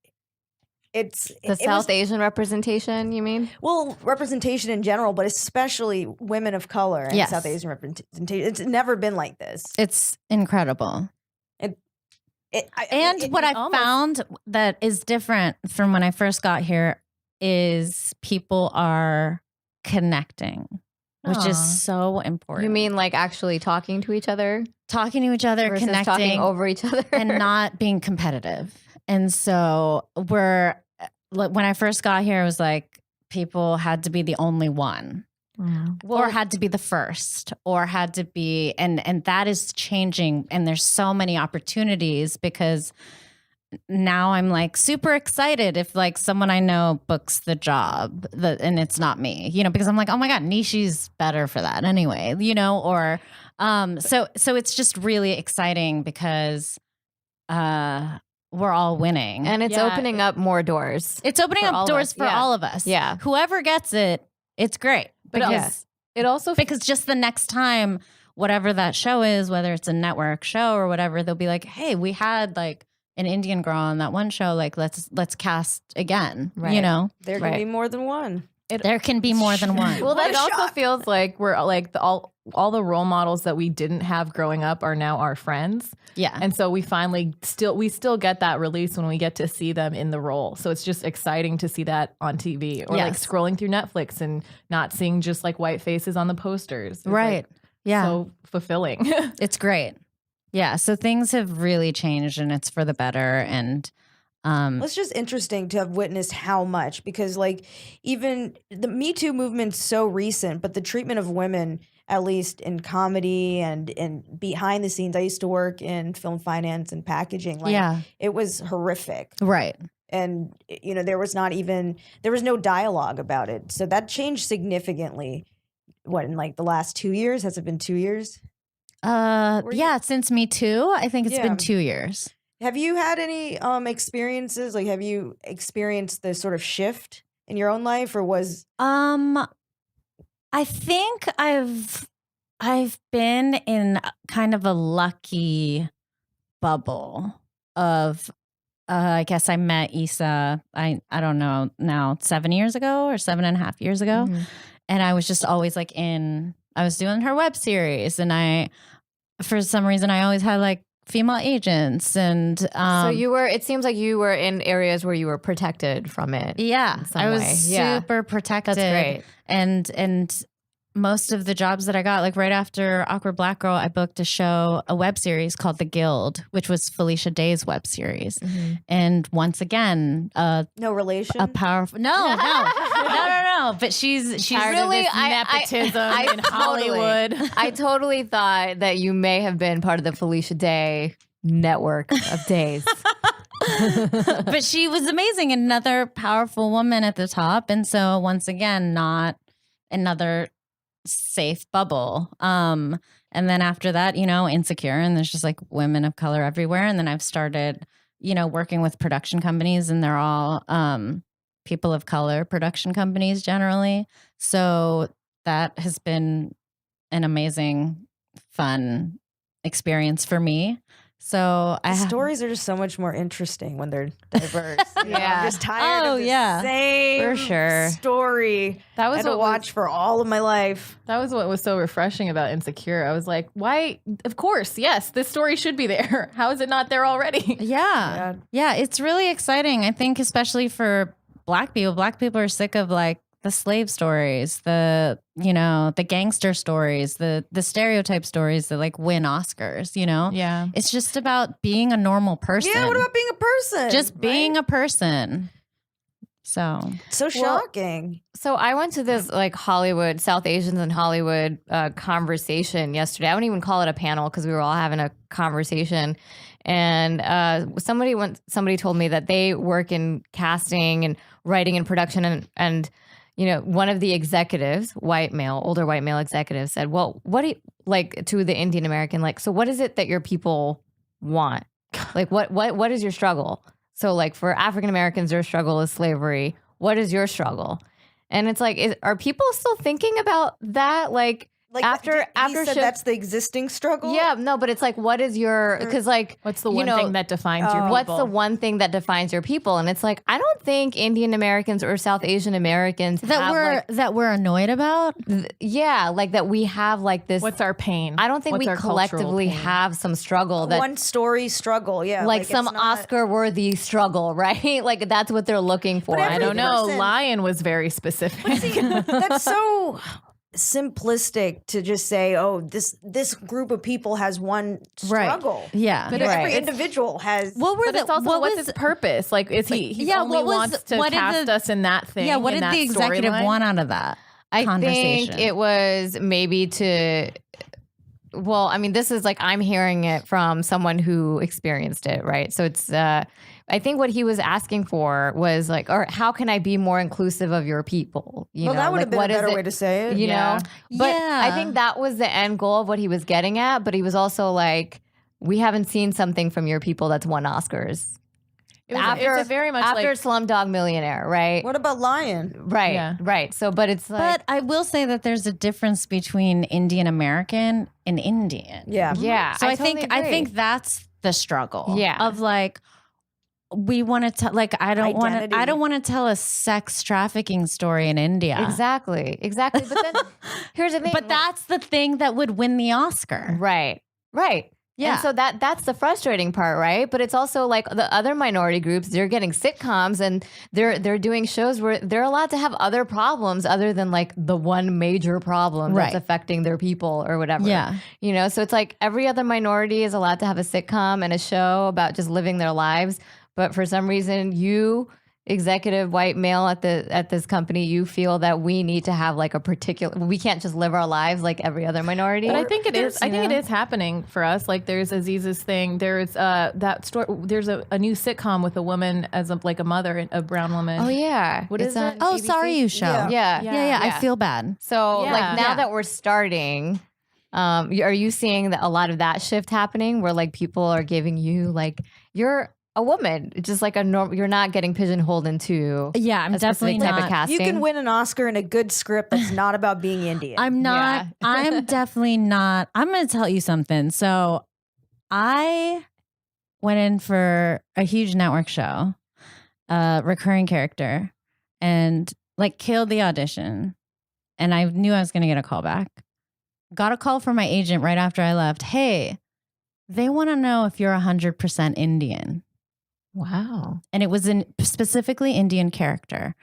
it's The South Asian representation, you mean? well, representation in general, but especially women of color and Yes. South Asian representation. It's never been like this. It's incredible. And what I almost- found that is different from when I first got here is people are connecting, which Aw. is so important. You mean like actually talking to each other talking to each other, versus talking connecting, over each other? and not being competitive. And so when I first got here, it was like people had to be the only one. Or had to be the first, or had to be, and that is changing. And there's so many opportunities because now I'm like super excited if like someone I know books the job and it's not me, because I'm like, oh my God, Nishi's better for that anyway, or so it's just really exciting because we're all winning. And it's Yeah. opening up more doors. It's opening For all up of doors us, for yeah. all of us. Yeah. Whoever gets it, it's great. But Because it also because just the next time, whatever that show is, whether it's a network show or whatever, they'll be like, hey, we had like an Indian girl on that one show. Like, let's cast again. Right. There can Right. be more than one. There can be more than one. Well, What it a also shock. feels like we're like all the role models that we didn't have growing up are now our friends. Yeah. And so we finally still get that release when we get to see them in the role. So it's just exciting to see that on TV or like Yes. scrolling through Netflix and not seeing just like white faces on the posters. It's, Right. like, Yeah. So fulfilling. It's great. Yeah. So things have really changed and it's for the better. And It's just interesting to have witnessed how much, because like even the Me Too movement's so recent, but the treatment of women, at least in comedy and behind the scenes, I used to work in film finance and packaging. Like, yeah. it was horrific. Right. And there was no dialogue about it. So that changed significantly. What, in like the last 2 years? Has it been 2 years? Yeah. Since Me Too, I think it's Yeah. been 2 years. Have you had any experiences? Like, have you experienced this sort of shift in your own life, or was I think I've been in kind of a lucky bubble of I guess I met Issa, I don't know now, 7 years ago or 7.5 years ago. Mhm. And I was just always like I was doing her web series, and for some reason I always had like female agents, and So it seems like you were in areas where you were protected from it. yeah, in some I was way. Yeah. super protected. That's great. And most of the jobs that I got, like right after Awkward Black Girl, I booked a web series called The Guild, which was Felicia Day's web series. Mm-hmm. And once again, no relation? a powerful no. But she's Tired Really, of this I- nepotism in totally- Hollywood. I totally thought that you may have been part of the Felicia Day network of days. but she was amazing, another powerful woman at the top. And so once again, not another safe bubble. And then after that, Insecure, and there's just like women of color everywhere. And then I've started, working with production companies, and they're all people of color production companies generally. So that has been an amazing, fun experience for me. So I have, Stories are just so much more interesting when they're diverse. Yeah. I'm just tired Oh, of the yeah. same For sure. story That I was had to what watch for all of my life. That was what was so refreshing about Insecure. I was like, why? Of course, yes, this story should be there. How is it not there already? yeah. Yeah, it's really exciting. I think especially for Black people. Black people are sick of like the slave stories, the gangster stories, the stereotype stories that like win Oscars, Yeah. It's just about being a normal person. Yeah, what about being a person? just being a person? So so shocking. So I went to this like Hollywood, South Asians in Hollywood conversation yesterday. I wouldn't even call it a panel because we were all having a conversation. And somebody told me that they work in casting and writing and production, and one of the executives, older white male executives, said, "Well, what do you like to the Indian American? Like, so what is it that your people want? Like, what is your struggle? So, like for African Americans, their struggle is slavery. What is your struggle?" And it's like, are people still thinking about that? Like after he said that's the existing struggle. yeah, no, but it's like, what is your, because like, What's the one thing that defines your people? what's the one thing that defines your people? And it's like, I don't think Indian Americans or South Asian Americans that we're annoyed about. like that we have like this. What's our pain? I don't think What's we our cultural collectively pain? have some struggle that One story struggle. Yeah, like some it's not- Oscar-worthy struggle, right? Like that's what they're looking for. every I don't know. person- Lion was very specific. That's so simplistic to just say, oh, this group of people has one struggle. Yeah. But every individual has. What were But it's also what's his purpose? Like, is he only wants to cast us in that thing? Yeah, what in did that the executive storyline? want out of that I conversation? think it was maybe to. Well, I mean, this is like I'm hearing it from someone who experienced it, right? So it's. I think what he was asking for was like, or how can I be more inclusive of your people? Well, that would have been a better way to say it. You know, but I Yeah. think that was the end goal of what he was getting at. But he was also like, we haven't seen something from your people that's won Oscars. It's very much after like Slumdog Millionaire, right? What about Lion? Right, Yeah. right. So, but it's like, But I will say that there's a difference between Indian American and Indian. Yeah. yeah. So I think totally agree. that's the struggle. Yeah. Of like we want to tell like I don't Identity. want to tell a sex trafficking story in India. exactly. But then here's the thing. But that's the thing that would win the Oscar. right. Yeah. And so that's the frustrating part, right? But it's also like the other minority groups, they're getting sitcoms and they're doing shows where they're allowed to have other problems other than like the one major problem that's Right. affecting their people or whatever. Yeah. So it's like every other minority is allowed to have a sitcom and a show about just living their lives. But for some reason, you executive white male at this company, you feel that we need to have like a particular, we can't just live our lives like every other minority. But I think it is. I think it is happening for us. Like there's Aziz's thing. There's that story. There's a new sitcom with a woman as a mother, a brown woman. Oh yeah, What is on it? Oh, ABC? sorry, you show. Yeah. Yeah. I feel bad. So Yeah. like now Yeah. that we're starting, are you seeing that a lot of that shift happening where like people are giving you like you're a woman, it's just like you're not getting pigeonholed into Yeah, I'm a specific definitely type not. of casting. You can win an Oscar in a good script that's not about being Indian. I'm not. Yeah. I'm definitely not. I'm going to tell you something. So I went in for a huge network show, recurring character, and like killed the audition. And I knew I was going to get a call back. Got a call from my agent right after I left. Hey, they want to know if you're 100% Indian. Wow. And it was specifically Indian character.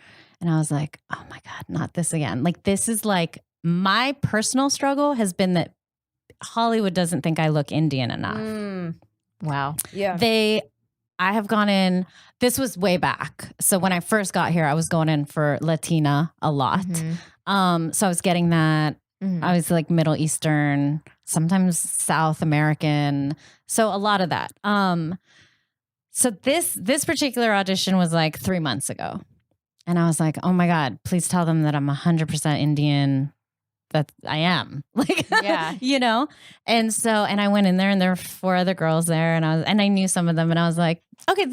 And I was like, oh my God, not this again. Like, this is like my personal struggle has been that Hollywood doesn't think I look Indian enough. Wow. Yeah. I have gone in, this was way back. So when I first got here, I was going in for Latina a lot. So I was getting that. I was like Middle Eastern, sometimes South American. So a lot of that. So this particular audition was like 3 months ago. And I was like, oh my God, please tell them that I'm 100% Indian, that I am. Like, Yeah. And so, and I went in there and there were 4 other girls there and I knew some of them and I was like, okay,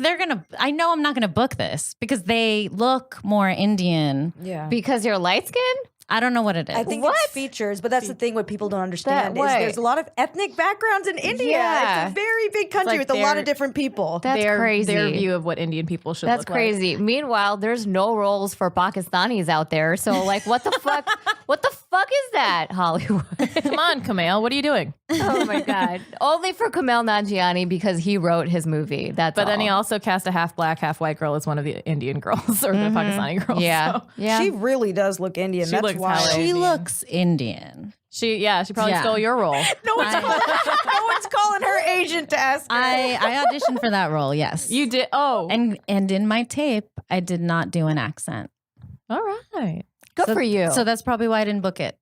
I know I'm not going to book this because they look more Indian. Yeah. Because you're light skinned? I don't know what it is. I think What? it's features, but that's the thing. What people don't understand is way. there's a lot of ethnic backgrounds in India. Yeah. It's a very big country like with a lot their- of different people. That's crazy. Their view of what Indian people should That's look like. crazy. Meanwhile, there's no roles for Pakistanis out there. So, like, what the fuck? What the fuck is that, Hollywood? Come on, Kumail, what are you doing? Oh my god! Only for Kumail Nanjiani because he wrote his movie. That's But then he all. also cast a half black, half white girl as one of the Indian girls or the Pakistani girls. Yeah, So yeah. She really does look Indian. She That's looks why. hella she Indian. looks Indian. she probably Yeah. stole your role. No one's calling her agent to ask her. I auditioned for that role. Yes, You did. Oh, and in my tape, I did not do an accent. all right. Good for you. So that's probably why I didn't book it.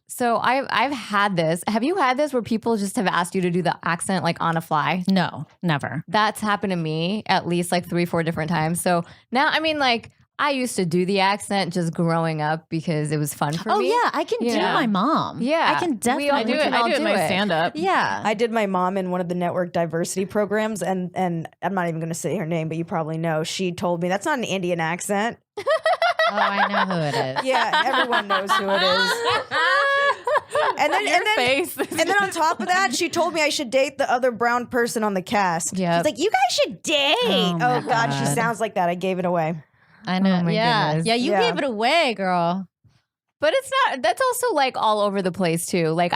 So I've had this. Have you had this where people just have asked you to do the accent like on a fly? No, never. That's happened to me at least like 3-4 different times. So now, I mean, like I used to do the accent just growing up because it was fun for Oh me. yeah, I can do Yeah. my mom. Yeah. I can definitely all I do we it. can I all do it in my do it. stand up. Yeah. I did my mom in one of the network diversity programs, and I'm not even going to say her name, but you probably know. She told me that's not an Indian accent. Oh, I know who it is. Yeah, everyone knows who it is. And then, Your and then, face. and then on top of that, she told me I should date the other brown person on the cast. Yep. She's like, "You guys should date." Oh, Oh, my God, she God. sounds like that. I gave it away. I know. Oh, my yeah. goodness. Yeah, you Yeah. gave it away, girl. But it's not. That's also like all over the place too. Like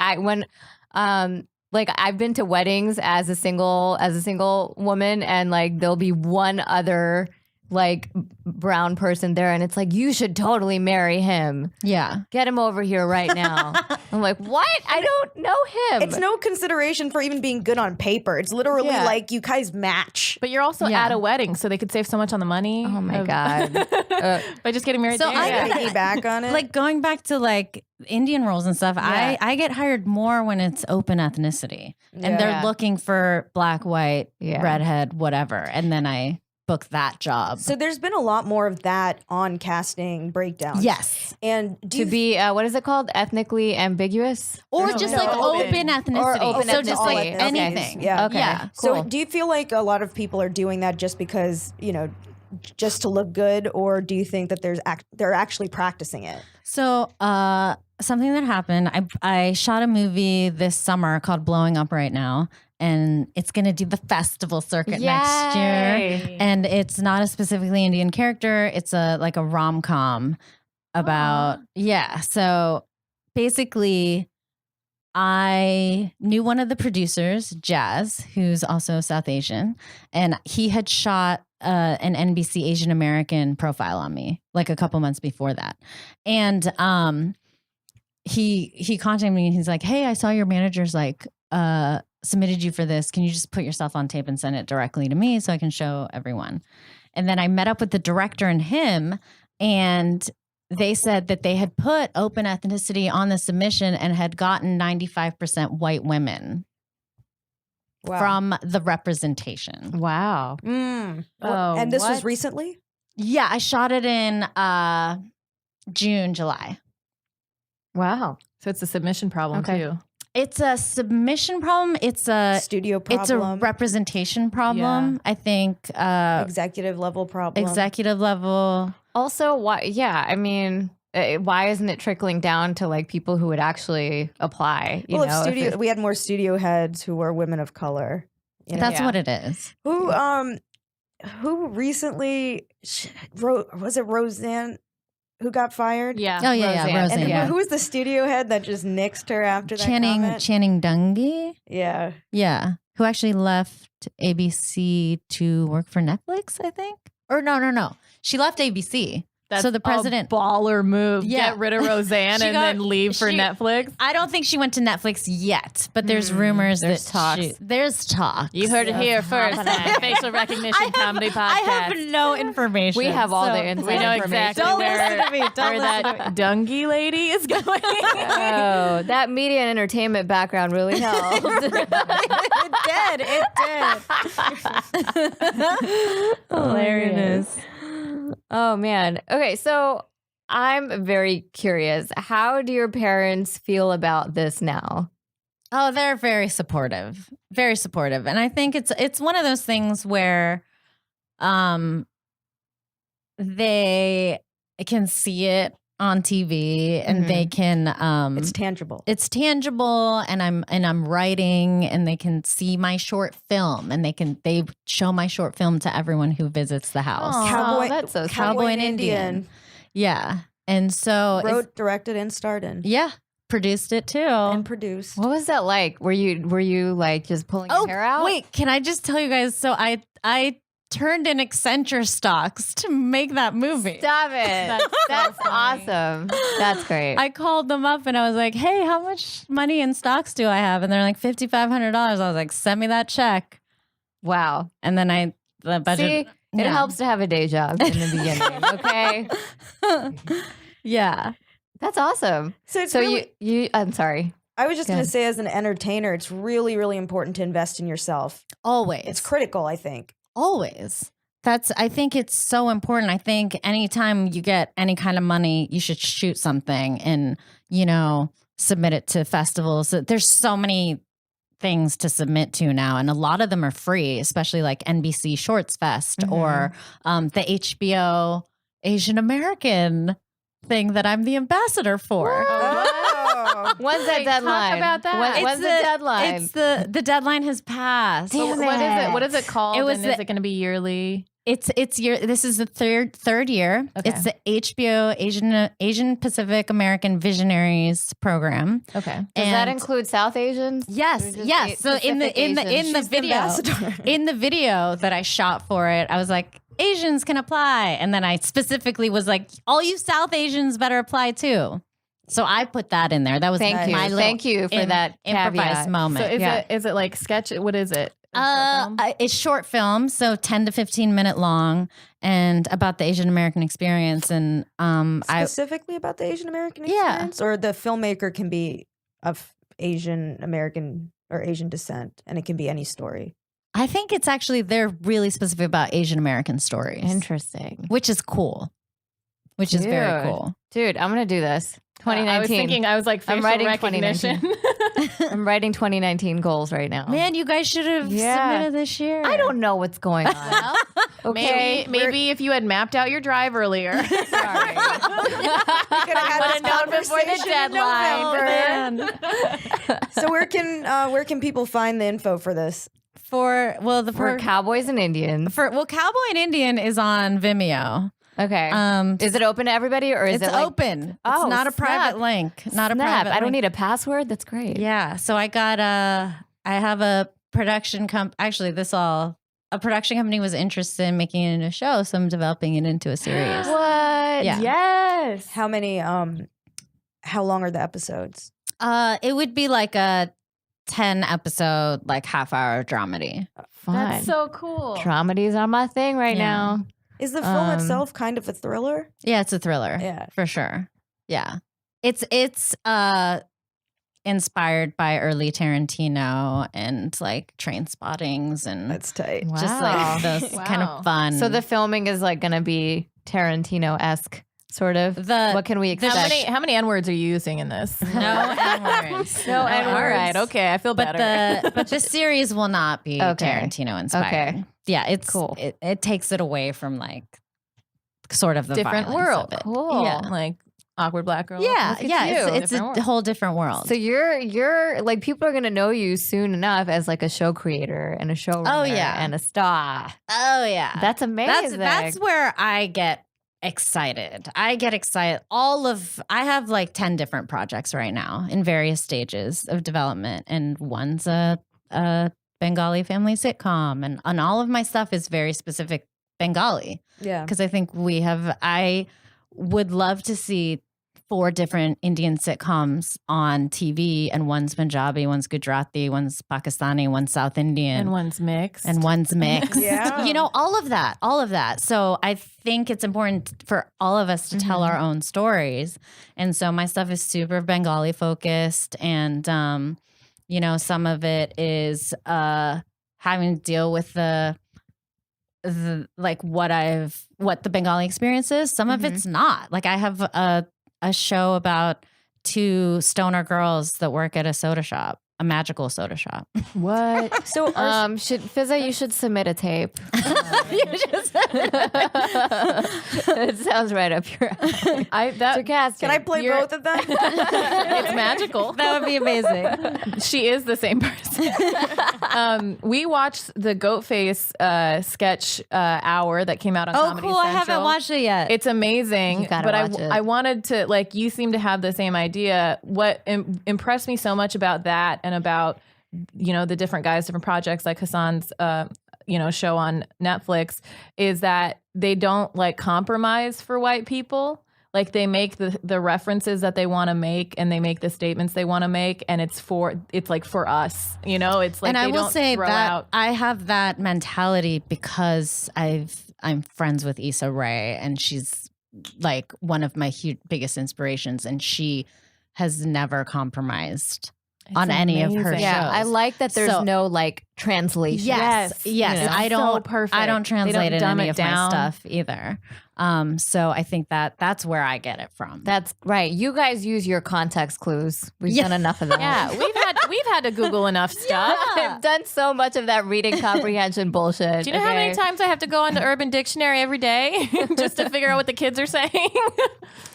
like I've been to weddings as a single woman, and like there'll be one other like brown person there, and it's like you should totally marry him. Yeah. Get him over here right now. I'm like, what? I don't know him. It's no consideration for even being good on paper. It's literally Yeah. like you guys match. But you're also Yeah. at a wedding, so they could save so much on the money. Oh my of- God. by just getting married So there. I I Yeah. piggyback on it. Like going back to like Indian roles and stuff, Yeah. I get hired more when it's open ethnicity and Yeah. they're looking for black, white, Yeah. redhead, whatever. And then I book that job. So there's been a lot more of that on casting breakdowns. yes. And do to you be what is it called? Ethnically ambiguous. Or No, just no, like open. open ethnicity. Or open so just like ethnicity. Okay. anything. Yeah. Okay. Yeah. So Cool. do you feel like a lot of people are doing that just because, just to look good, or do you think that they're actually practicing it? So, something that happened, I shot a movie this summer called Blowing Up Right Now, and it's going to do the festival circuit next year. Yay. And it's not a specifically Indian character. It's like a rom-com about, yeah. So basically, I knew one of the producers, Jazz, who's also South Asian, and he had shot an NBC Asian American profile on me like a couple months before that. And he contacted me and he's like, "Hey, I saw your manager's like submitted you for this. Can you just put yourself on tape and send it directly to me so I can show everyone?" And then I met up with the director and him, and they said that they had put open ethnicity on the submission and had gotten 95% white women from the representation. Wow. Oh, And this was what? recently? Yeah, I shot it in June, July. Wow. So it's a submission problem Okay. too. It's a submission problem. It's a Studio problem. it's a representation problem. I think executive level problem. executive level. Also, why? Yeah, I mean, why isn't it trickling down to like people who would actually apply? You Well, know, if it- we had more studio heads who were women of color. you know? That's Yeah. what it is. Who recently wrote? Was it Roseanne who got fired? Yeah. Oh yeah, Roseanne. yeah, Roseanne. And Yeah. who was the studio head that just nixed her after that Channing comment? Dungy. Yeah. Yeah, who actually left ABC to work for Netflix, I think. Or no. She left ABC. That's so the president. a baller move. Yeah. Get rid of Roseanne She and got- then leave for she- Netflix. I don't think she went to Netflix yet, but there's rumors there's that talks. there's talk. You heard it here first. Facial recognition comedy podcast. I have no information. we have all so- the inside we know information. exactly Don't where, listen to me. Don't where listen to that Dungy lady is going. Oh, that media and entertainment background really helped. It did. Hilarious. Oh man. Okay, so I'm very curious. How do your parents feel about this now? Oh, they're very supportive. Very supportive. And I think it's one of those things where they can see it on TV and they can It's tangible. it's tangible, and I'm writing, and they can see my short film, and they show my short film to everyone who visits the house. Aw, that's so sweet. Cowboy and Indian. Yeah. And so Wrote, directed, and starred in. yeah, produced it too. And produced. What was that like? Were you like just pulling your hair out? Wait, can I just tell you guys? So I turned in Accenture stocks to make that movie. Stop it. That's awesome. That's great. I called them up and I was like, "Hey, how much money in stocks do I have?" And they're like, $5,500. I was like, "Send me that check." Wow. And then the budget. See, it helps to have a day job in the beginning. Okay. Yeah. That's awesome. So it's So really, you I'm sorry. I was just Go going ahead. to say, as an entertainer, it's really, really important to invest in yourself. Always. It's critical, I think. Always. I think it's so important. I think anytime you get any kind of money, you should shoot something and, submit it to festivals. There's so many things to submit to now, and a lot of them are free, especially like NBC Shorts Fest or the HBO Asian American thing that I'm the ambassador for. Oh. When's that Wait, deadline? talk about that. When's the deadline? It's the deadline has passed. Damn What is it? What is it. it called? It was and is the- it going to be yearly? This is the third year. Okay. It's the HBO Asian Pacific American Visionaries program. Okay. Does that And- include South Asians? Yes, Or just yes. So in the Pacific Asians? She's the ambassador. in the video that I shot for it, I was like, Asians can apply, and then I specifically was like, all you South Asians better apply too. So I put that in there. That was Thank you. my little Thank you for that improvised caveat. moment. So is it like sketch? What is it? A short film? It's short film, so 10 to 15 minute long, and about the Asian American experience. And Specifically about the Asian American Yeah. experience? Or the filmmaker can be of Asian American or Asian descent, and it can be any story. I think it's actually they're really specific about Asian American stories, Interesting. which is cool. Which is very Dude. cool. Dude, I'm going to do this. 2019. I was thinking, I was like, facial I'm writing recognition. I'm writing 2019 goals right now. Man, you guys should have Yeah. submitted this year. I don't know what's going on. Okay. Maybe if you had mapped out your drive earlier. Sorry. We could have had Would've this known before the conversation in deadline. November. So where can people find the info for this? For For Cowboys and Indians. Cowboy and Indian is on Vimeo. Okay. Is it open to everybody or is It's it like open. Oh, it's not a snap. private link. Not a Snap. private I don't link. need a password. That's great. Yeah. So I got I have a production actually a production company was interested in making it into a show, so I'm developing it into a series. What? Yeah. Yes. How many how long are the episodes? It would be like a 10 episode, like half-hour dramedy. Fun. That's so cool. Dramedies are my thing right Yeah. now. Is the film Um, itself kind of a thriller? Yeah, it's a thriller. Yeah. For sure. Yeah. It's inspired by early Tarantino and like Train Spottings and That's tight. Wow. just like those kind Wow. of fun. So the filming is like going to be Tarantino-esque, sort of. what can we expect? How many N-words are you using in this? no N-words. No N-words. All right. Okay. I feel But better. the series will not be Okay. Tarantino inspired. Okay. Yeah, it's Cool. It takes it away from like sort of the Different violence of world. it. Cool. Yeah. Like awkward black girl. Yeah, Look at yeah, you. it's Different a world. whole different world. So you're like people are gonna know you soon enough as like a show creator and a showrunner yeah. and a star. oh yeah, That's amazing. That's where I get excited. I have like 10 different projects right now in various stages of development, and one's a Bengali family sitcom, and all of my stuff is very specific Bengali. Yeah. Because I think I would love to see 4 different Indian sitcoms on TV, and one's Punjabi, one's Gujarati, one's Pakistani, one's South Indian, And one's mixed. and one's mixed. Yeah. All of that. So I think it's important for all of us to tell our own stories. And so my stuff is super Bengali focused, and some of it is having to deal with the like what the Bengali experience is. Some of it's not. Like I have a show about 2 stoner girls that work at a soda shop. a magical soda shop. What? So should Fizza, you should submit a tape. It sounds right up your alley. Sarcastic. can I play both of them? It's magical. That would be amazing. She is the same person. We watched the Goat Face sketch hour that came out on Oh, Comedy cool. I Central. haven't watched it yet. It's amazing. You gotta but watch it. I wanted to, like, you seem to have the same idea. What impressed me so much about that and about, the different guys, different projects like Hassan's, show on Netflix is that they don't like compromise for white people. Like they make the references that they want to make and they make the statements they want to make. And it's like for us, it's like, and I they will don't say throw that out. I have that mentality because I'm friends with Issa Rae, and she's like one of my biggest inspirations, and she has never compromised on any of her amazing. shows. Yeah, I like that there's So- no like translation. Yes. I don't. So perfect. I don't They translate in dumb any it of my down. stuff either. So I think that's where I get it from. That's right. You guys use your context clues. We've done enough of that. Yeah, we've had to Google enough stuff. I've done so much of that reading comprehension bullshit. Do you know how many times I have to go onto Urban Dictionary every day just to figure out what the kids are saying?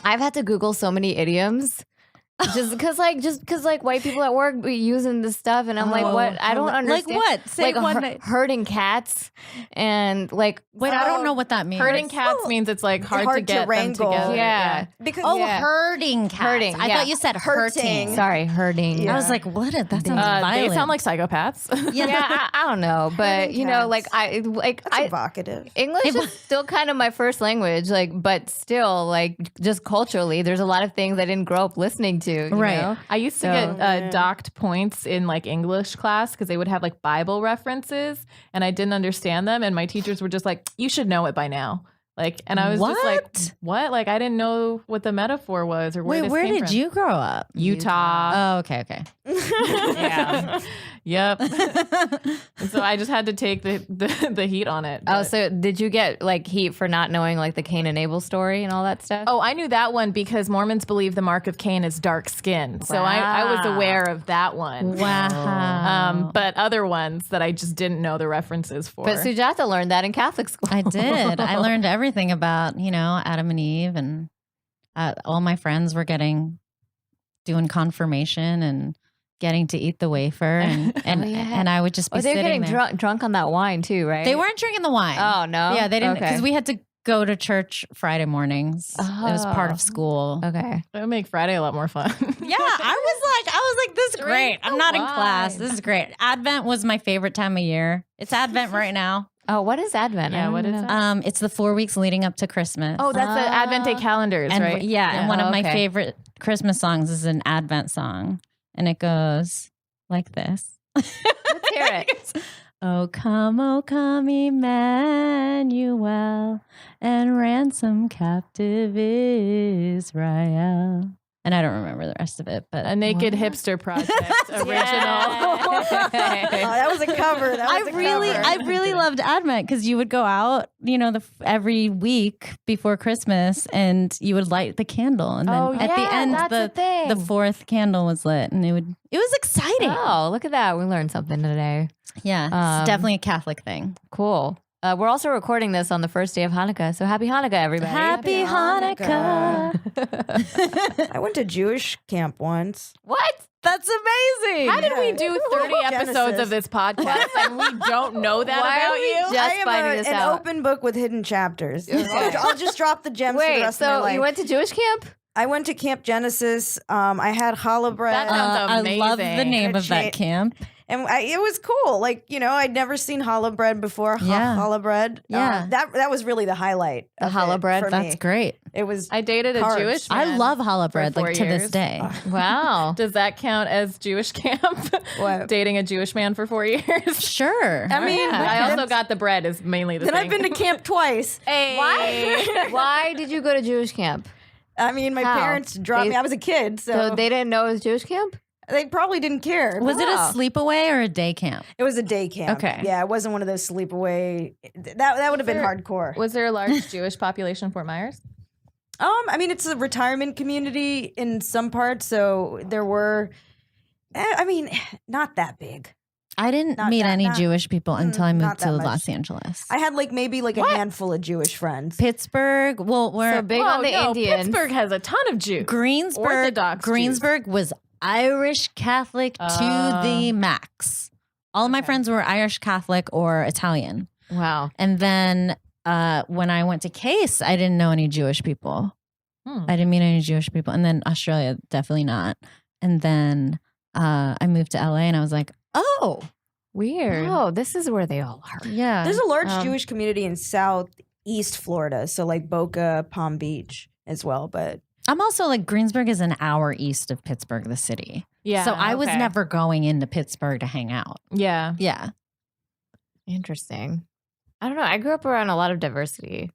I've had to Google so many idioms. Just because white people at work be using this stuff, and I'm like, what? I don't understand. Like what? Say Like one. herding cats, and like Wait, I don't know what that means. Herding cats means it's like hard to hard to get them wrangle. together. yeah. because Oh, Yeah. herding cats. Herding, I yeah. thought you said hurting. Sorry, herding. Yeah. I was like, what? That sounds They violent. sound like psychopaths. Yeah, I don't know, but Herding cats. like that's evocative. English is still kind of my first language, like, but still, like, just culturally, there's a lot of things I didn't grow up listening to. You Right. know? I used to So- get docked points in like English class because they would have like Bible references and I didn't understand them. And my teachers were just like, you should know it by now. Like, and I was just like, What? what? Like, I didn't know what the metaphor was or where Wait, this where came did from. you grow up? Utah. Oh, okay. Yeah. Yep. And so I just had to take the heat on it. Oh, but- so did you get like heat for not knowing like the Cain and Abel story and all that stuff? Oh, I knew that one because Mormons believe the mark of Cain is dark skin. So I was aware of that one. Wow. But other ones that I just didn't know the references for. But Sujata learned that in Catholic school. I did. I learned everything about, Adam and Eve, and all my friends were doing confirmation and getting to eat the wafer, and Oh, yeah. and I would just be Oh, they were sitting getting there. drunk on that wine too, right? They weren't drinking the wine. Oh no. Yeah, they didn't, Okay. because we had to go to church Friday mornings. It was part Oh. of school. Okay. It would make Friday a lot more fun. Yeah, I was like, this is great. I'm not in class. wine. This is great. Advent was my favorite time of year. It's Advent right now. Oh, what is Advent? Yeah, I what don't is know. that? It's the 4 weeks leading up to Christmas. Oh, that's the Advent Day calendars, and right? and one of my okay. favorite Christmas songs is an Advent song, and it goes like this. Let's hear it. Oh come, Emmanuel, and ransom captive Israel. And I don't remember the rest of it, but A Naked Hipster Project original. Oh, that was a cover. That was a cover. I really loved Advent because you would go out, every week before Christmas, and you would light the candle, and then Oh, at the yeah, end, that's the thing. the fourth candle was lit, and it was exciting. Oh, look at that. We learned something today. Yeah, it's definitely a Catholic thing. Cool. We're also recording this on the first day of Hanukkah. So happy Hanukkah, everybody. Happy Hanukkah. I went to Jewish camp once. What? That's amazing. How did we do 30 episodes Genesis. of this podcast and we don't know that Why about are we you? just I am finding this an out? open book with hidden chapters. I'll just drop the gems for the Wait, rest of my so life. you went to Jewish camp? I went to Camp Genesis. I had challah bread. That sounds I love the amazing. name of that camp. And it was cool. Like, I'd never seen challah bread before. Yeah. Challah bread. Yeah. That was really the highlight. The of challah it bread? for That's me. great. It was. I dated a Carbs. Jewish I man. love challah bread, for 4 like to this years. day. Wow. Does that count as Jewish camp? What? Dating a Jewish man for 4 years? Sure. I mean, I also got the bread is mainly the then thing. I've been to camp twice. Why? Why did you go to Jewish camp? I mean, my How? parents dropped They- me. I was a kid, So so they didn't know it was Jewish camp? they probably didn't care. Was it a Wow. sleepaway or a day camp? It was a day camp. Okay. Yeah, it wasn't one of those sleepaway. That would have been hardcore. Was there a large Jewish population in Fort Myers? I mean, it's a retirement community in some parts, so there were I mean, not that big. I didn't Not meet that- any not- Jewish people until I not moved that to much. Los Angeles. I had like maybe like a handful of Jewish friends. Pittsburgh. Well, we're So big on the Indians. Pittsburgh has a ton of Jews. Orthodox Jews. Greensburg was Irish Catholic to the max. All of my friends were Irish Catholic or Italian. Wow. And then when I went to Case, I didn't know any Jewish people. I didn't meet any Jewish people. And then Australia, definitely not. And then I moved to LA and I was like, oh, Weird. Oh, this is where they all are. yeah. There's a large Jewish community in Southeast Florida, so like Boca, Palm Beach as well. But I'm also like Greensburg is an hour east of Pittsburgh, the city. Yeah. So I was okay. never going into Pittsburgh to hang out. Yeah. Yeah. Interesting. I don't know. I grew up around a lot of diversity.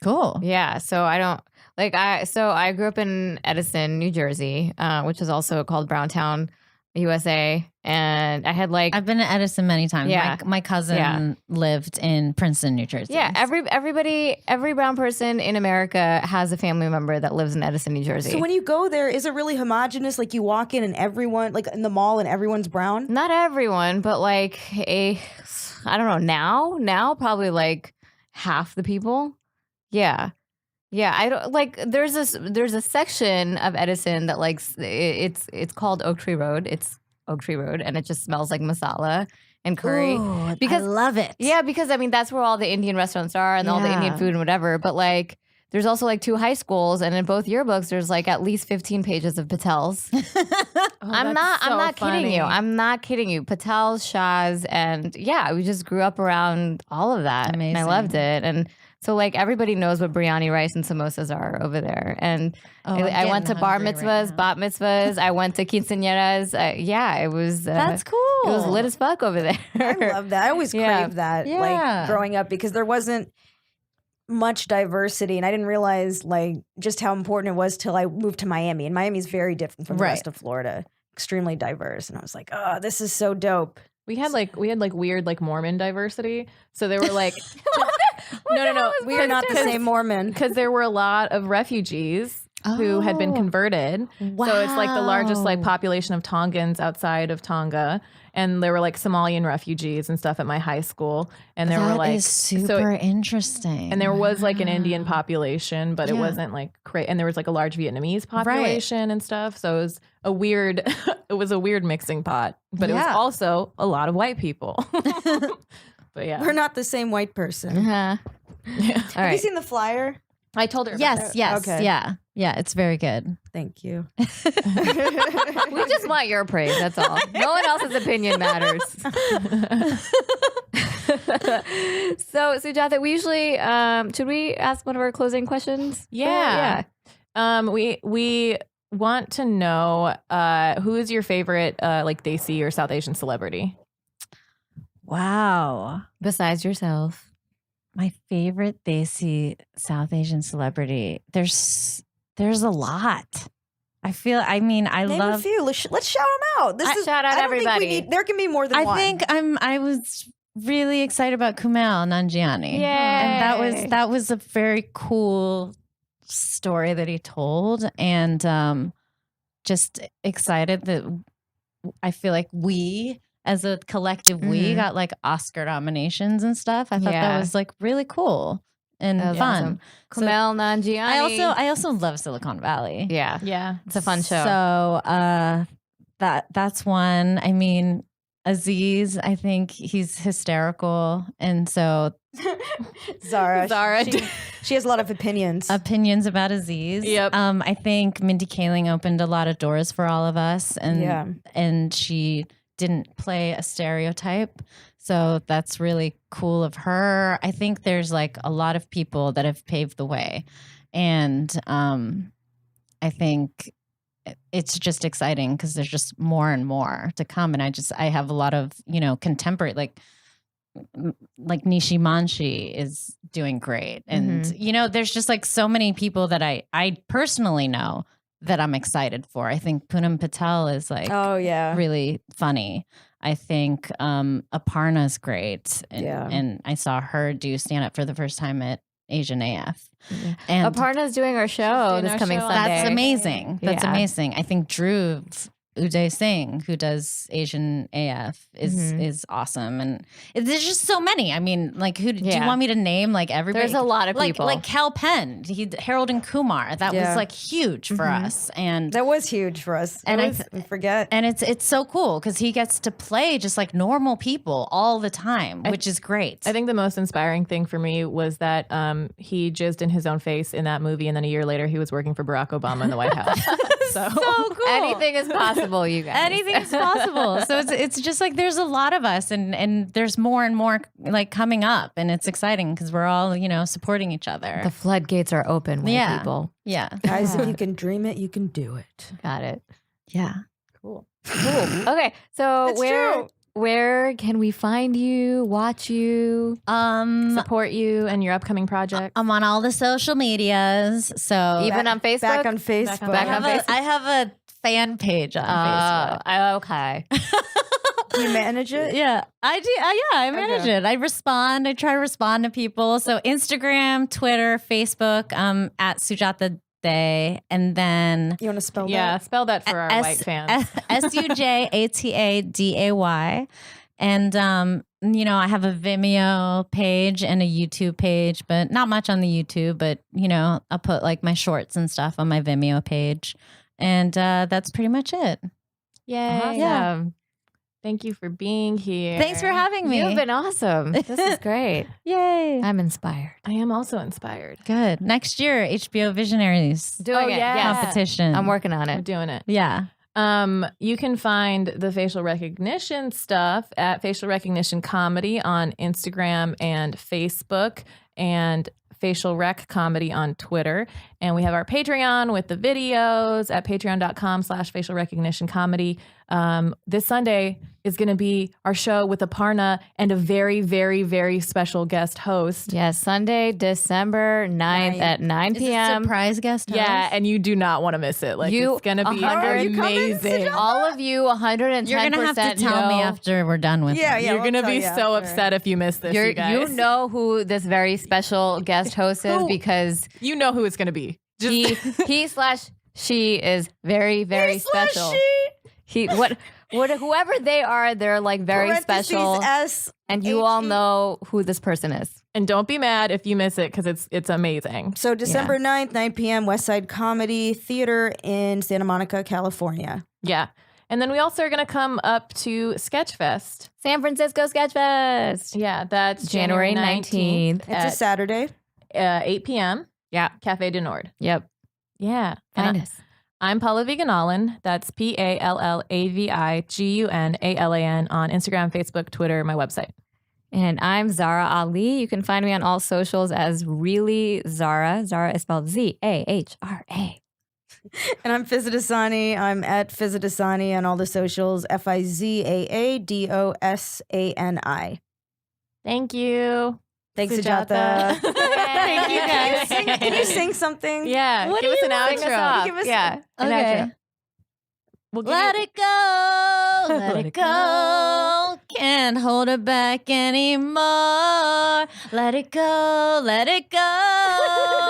Cool. Yeah. So I don't like I grew up in Edison, New Jersey, which is also called Browntown, USA. And I had like I've been to Edison many times. Yeah. My cousin lived in Princeton, New Jersey. yeah, every brown person in America has a family member that lives in Edison, New Jersey. so when you go there, is it really homogenous? Like you walk in and everyone, like in the mall, and everyone's brown. Not everyone, but like I don't know, now probably like half the people. Yeah. Yeah, I don't like there's a section of Edison that like it's called Oak Tree Road. It's Oak Tree Road and it just smells like masala and curry. Ooh, Because- I love it. Yeah, because I mean that's where all the Indian restaurants are and all the Indian Yeah. food and whatever, but like there's also like 2 high schools and in both yearbooks there's like at least 15 pages of Patels. I'm not kidding you. I'm not kidding you. Patels, Shahs, and yeah, we just grew up around all of that. And I Amazing. loved it. And so like everybody knows what biryani rice and samosas are over there. And Oh, I'm I went to getting bar hungry mitzvahs, right now. bat mitzvahs. I went to quinceañeras. Yeah, it was. That's cool. It was lit as fuck over there. I love that. I always Yeah. craved that, Yeah. like growing up, because there wasn't much diversity, and I didn't realize like just how important it was till I moved to Miami. And Miami's very different from the Right. rest of Florida, extremely diverse. And I was like, oh, this is so dope. We had weird like Mormon diversity. So there were like no. We are not the same Mormon. Because there were a lot of refugees who had been Oh. converted. So it's like the largest like Wow. population of Tongans outside of Tonga. And there were like Somalian refugees and stuff at my high school. And there were That like is super interesting. and there was like an Indian population, but it Yeah. wasn't like and there was like a large Vietnamese population and stuff. So it was a weird it was a weird mixing pot. But it was Yeah. also a lot of white people. But yeah. We're not the same white person. Uh-huh. Yeah. All Have you right. seen the flyer? I told her about Yes, it. yes, Okay. yeah. Yeah, it's very good. Thank you. We just want your praise. That's all. No one else's opinion matters. So, Sujata, we usually should we ask one of our closing questions? Yeah. We want to know who is your favorite like Desi or South Asian celebrity? Wow. Besides yourself. My favorite Desi South Asian celebrity. There's a lot. I Name a love few. Let's shout them out. This is Shout out I don't think we everybody. need- there can be more than one. I was really excited about Kumail Nanjiani. Yay. And that was a very cool story that he told, and just excited that I feel like we as a collective we Mhm. got like Oscar nominations and stuff. I thought Yeah. that was like really cool and That was fun. awesome. So Kumail Nanjiani. I also love Silicon Valley. yeah, Yeah. it's a fun show. So that's one. I mean, Aziz, I think he's hysterical, and so Zara. Zara. She has a lot of opinions. opinions about Aziz. Yep. I think Mindy Kaling opened a lot of doors for all of us, and Yeah. and she didn't play a stereotype. So that's really cool of her. I think there's like a lot of people that have paved the way, and I think it's just exciting because there's just more and more to come. And I have a lot of, contemporary, like Nishi Manshi is doing great. And, there's just like so many people that I personally know that I'm excited for. I think Poonam Patel is like oh yeah. really funny. I think Aparna's great. And, Yeah. and I saw her do stand up for the first time at Asian AF. Yeah. And Aparna's doing our show doing this our coming show on Sunday. that's amazing. That's Yeah. amazing. I think Drew Uday Singh, who does Asian AF, is awesome, and there's just so many. I mean, like, who do you want me to name? Like everybody. There's a lot of people. Like Cal Penn, Harold and Kumar. That was like huge for us, and that was huge for us. And I forget. And it's so cool because he gets to play just like normal people all the time, which is great. I think the most inspiring thing for me was that he jizzed in his own face in that movie, and then a year later he was working for Barack Obama in the White House. So cool. Anything is possible, you guys. Anything's possible. So it's just like there's a lot of us, and there's more and more like coming up, and it's exciting because we're all supporting each other. The floodgates are open, white people. Yeah, guys, if you can dream it, you can do it. Got it. Yeah, cool. Okay, so where can we find you, watch you, support you and your upcoming project? I'm on all the social medias. So even on Facebook? Back on Facebook. I have a fan page on Facebook. Okay. Do you manage it? Yeah, I do. I manage it. I respond. I try to respond to people. So Instagram, Twitter, Facebook, at Sujata Day. And then you want to spell that? Yeah, spell that for our white fans. SUJATADAY. And I have a Vimeo page and a YouTube page, but not much on the YouTube. But I'll put like my shorts and stuff on my Vimeo page, and that's pretty much it. Yay! Awesome. Yeah. Thank you for being here. Thanks for having me. You've been awesome. This is great. Yay! I'm inspired. I am also inspired. Good. Next year, HBO Visionaries Doing it. Yeah. competition. I'm working on We're it. doing it. Yeah. You can find the facial recognition stuff at Facial Recognition Comedy on Instagram and Facebook, and Facial Rec Comedy on Twitter. And we have our Patreon with the videos at patreon.com/facial recognition comedy. This Sunday is going to be our show with Aparna and a very, very, very special guest host. Yes, Sunday, December 9th at 9 p.m. Surprise guest host. Yeah, and you do not want to miss it. Like, it's going to be amazing. All of you, 110%. You're going to have to tell me after we're done with it. You're going to be so upset if you miss this, you guys. You know who this very special guest host is because you know who it's going to be. He/she is very, very special. Whoever they are, they're like very special. And you all know who this person is. And don't be mad if you miss it because it's amazing. So December 9th, 9 p.m., West Side Comedy Theater in Santa Monica, California. Yeah. And then we also are going to come up to Sketchfest. San Francisco Sketchfest. Yeah, that's January 19th. It's a Saturday. 8 p.m. Yeah. Cafe du Nord. Yep. Yeah. Find us. I'm Paula Viganalin. That's PALLAVIGUNALAN on Instagram, Facebook, Twitter, my website. And I'm Zara Ali. You can find me on all socials as Really Zara. Zara is spelled ZAHRA. And I'm Fizadasani. I'm at Fizadasani on all the socials. FIZAADOSANI. Thank you. Thanks, Sujata. Sujata. Thank you guys. Can you sing something? Yeah. What give do us you an want? outro. Give us an Okay. outro. Let it go, let it go. Can't hold it back anymore. Let it go, let it go.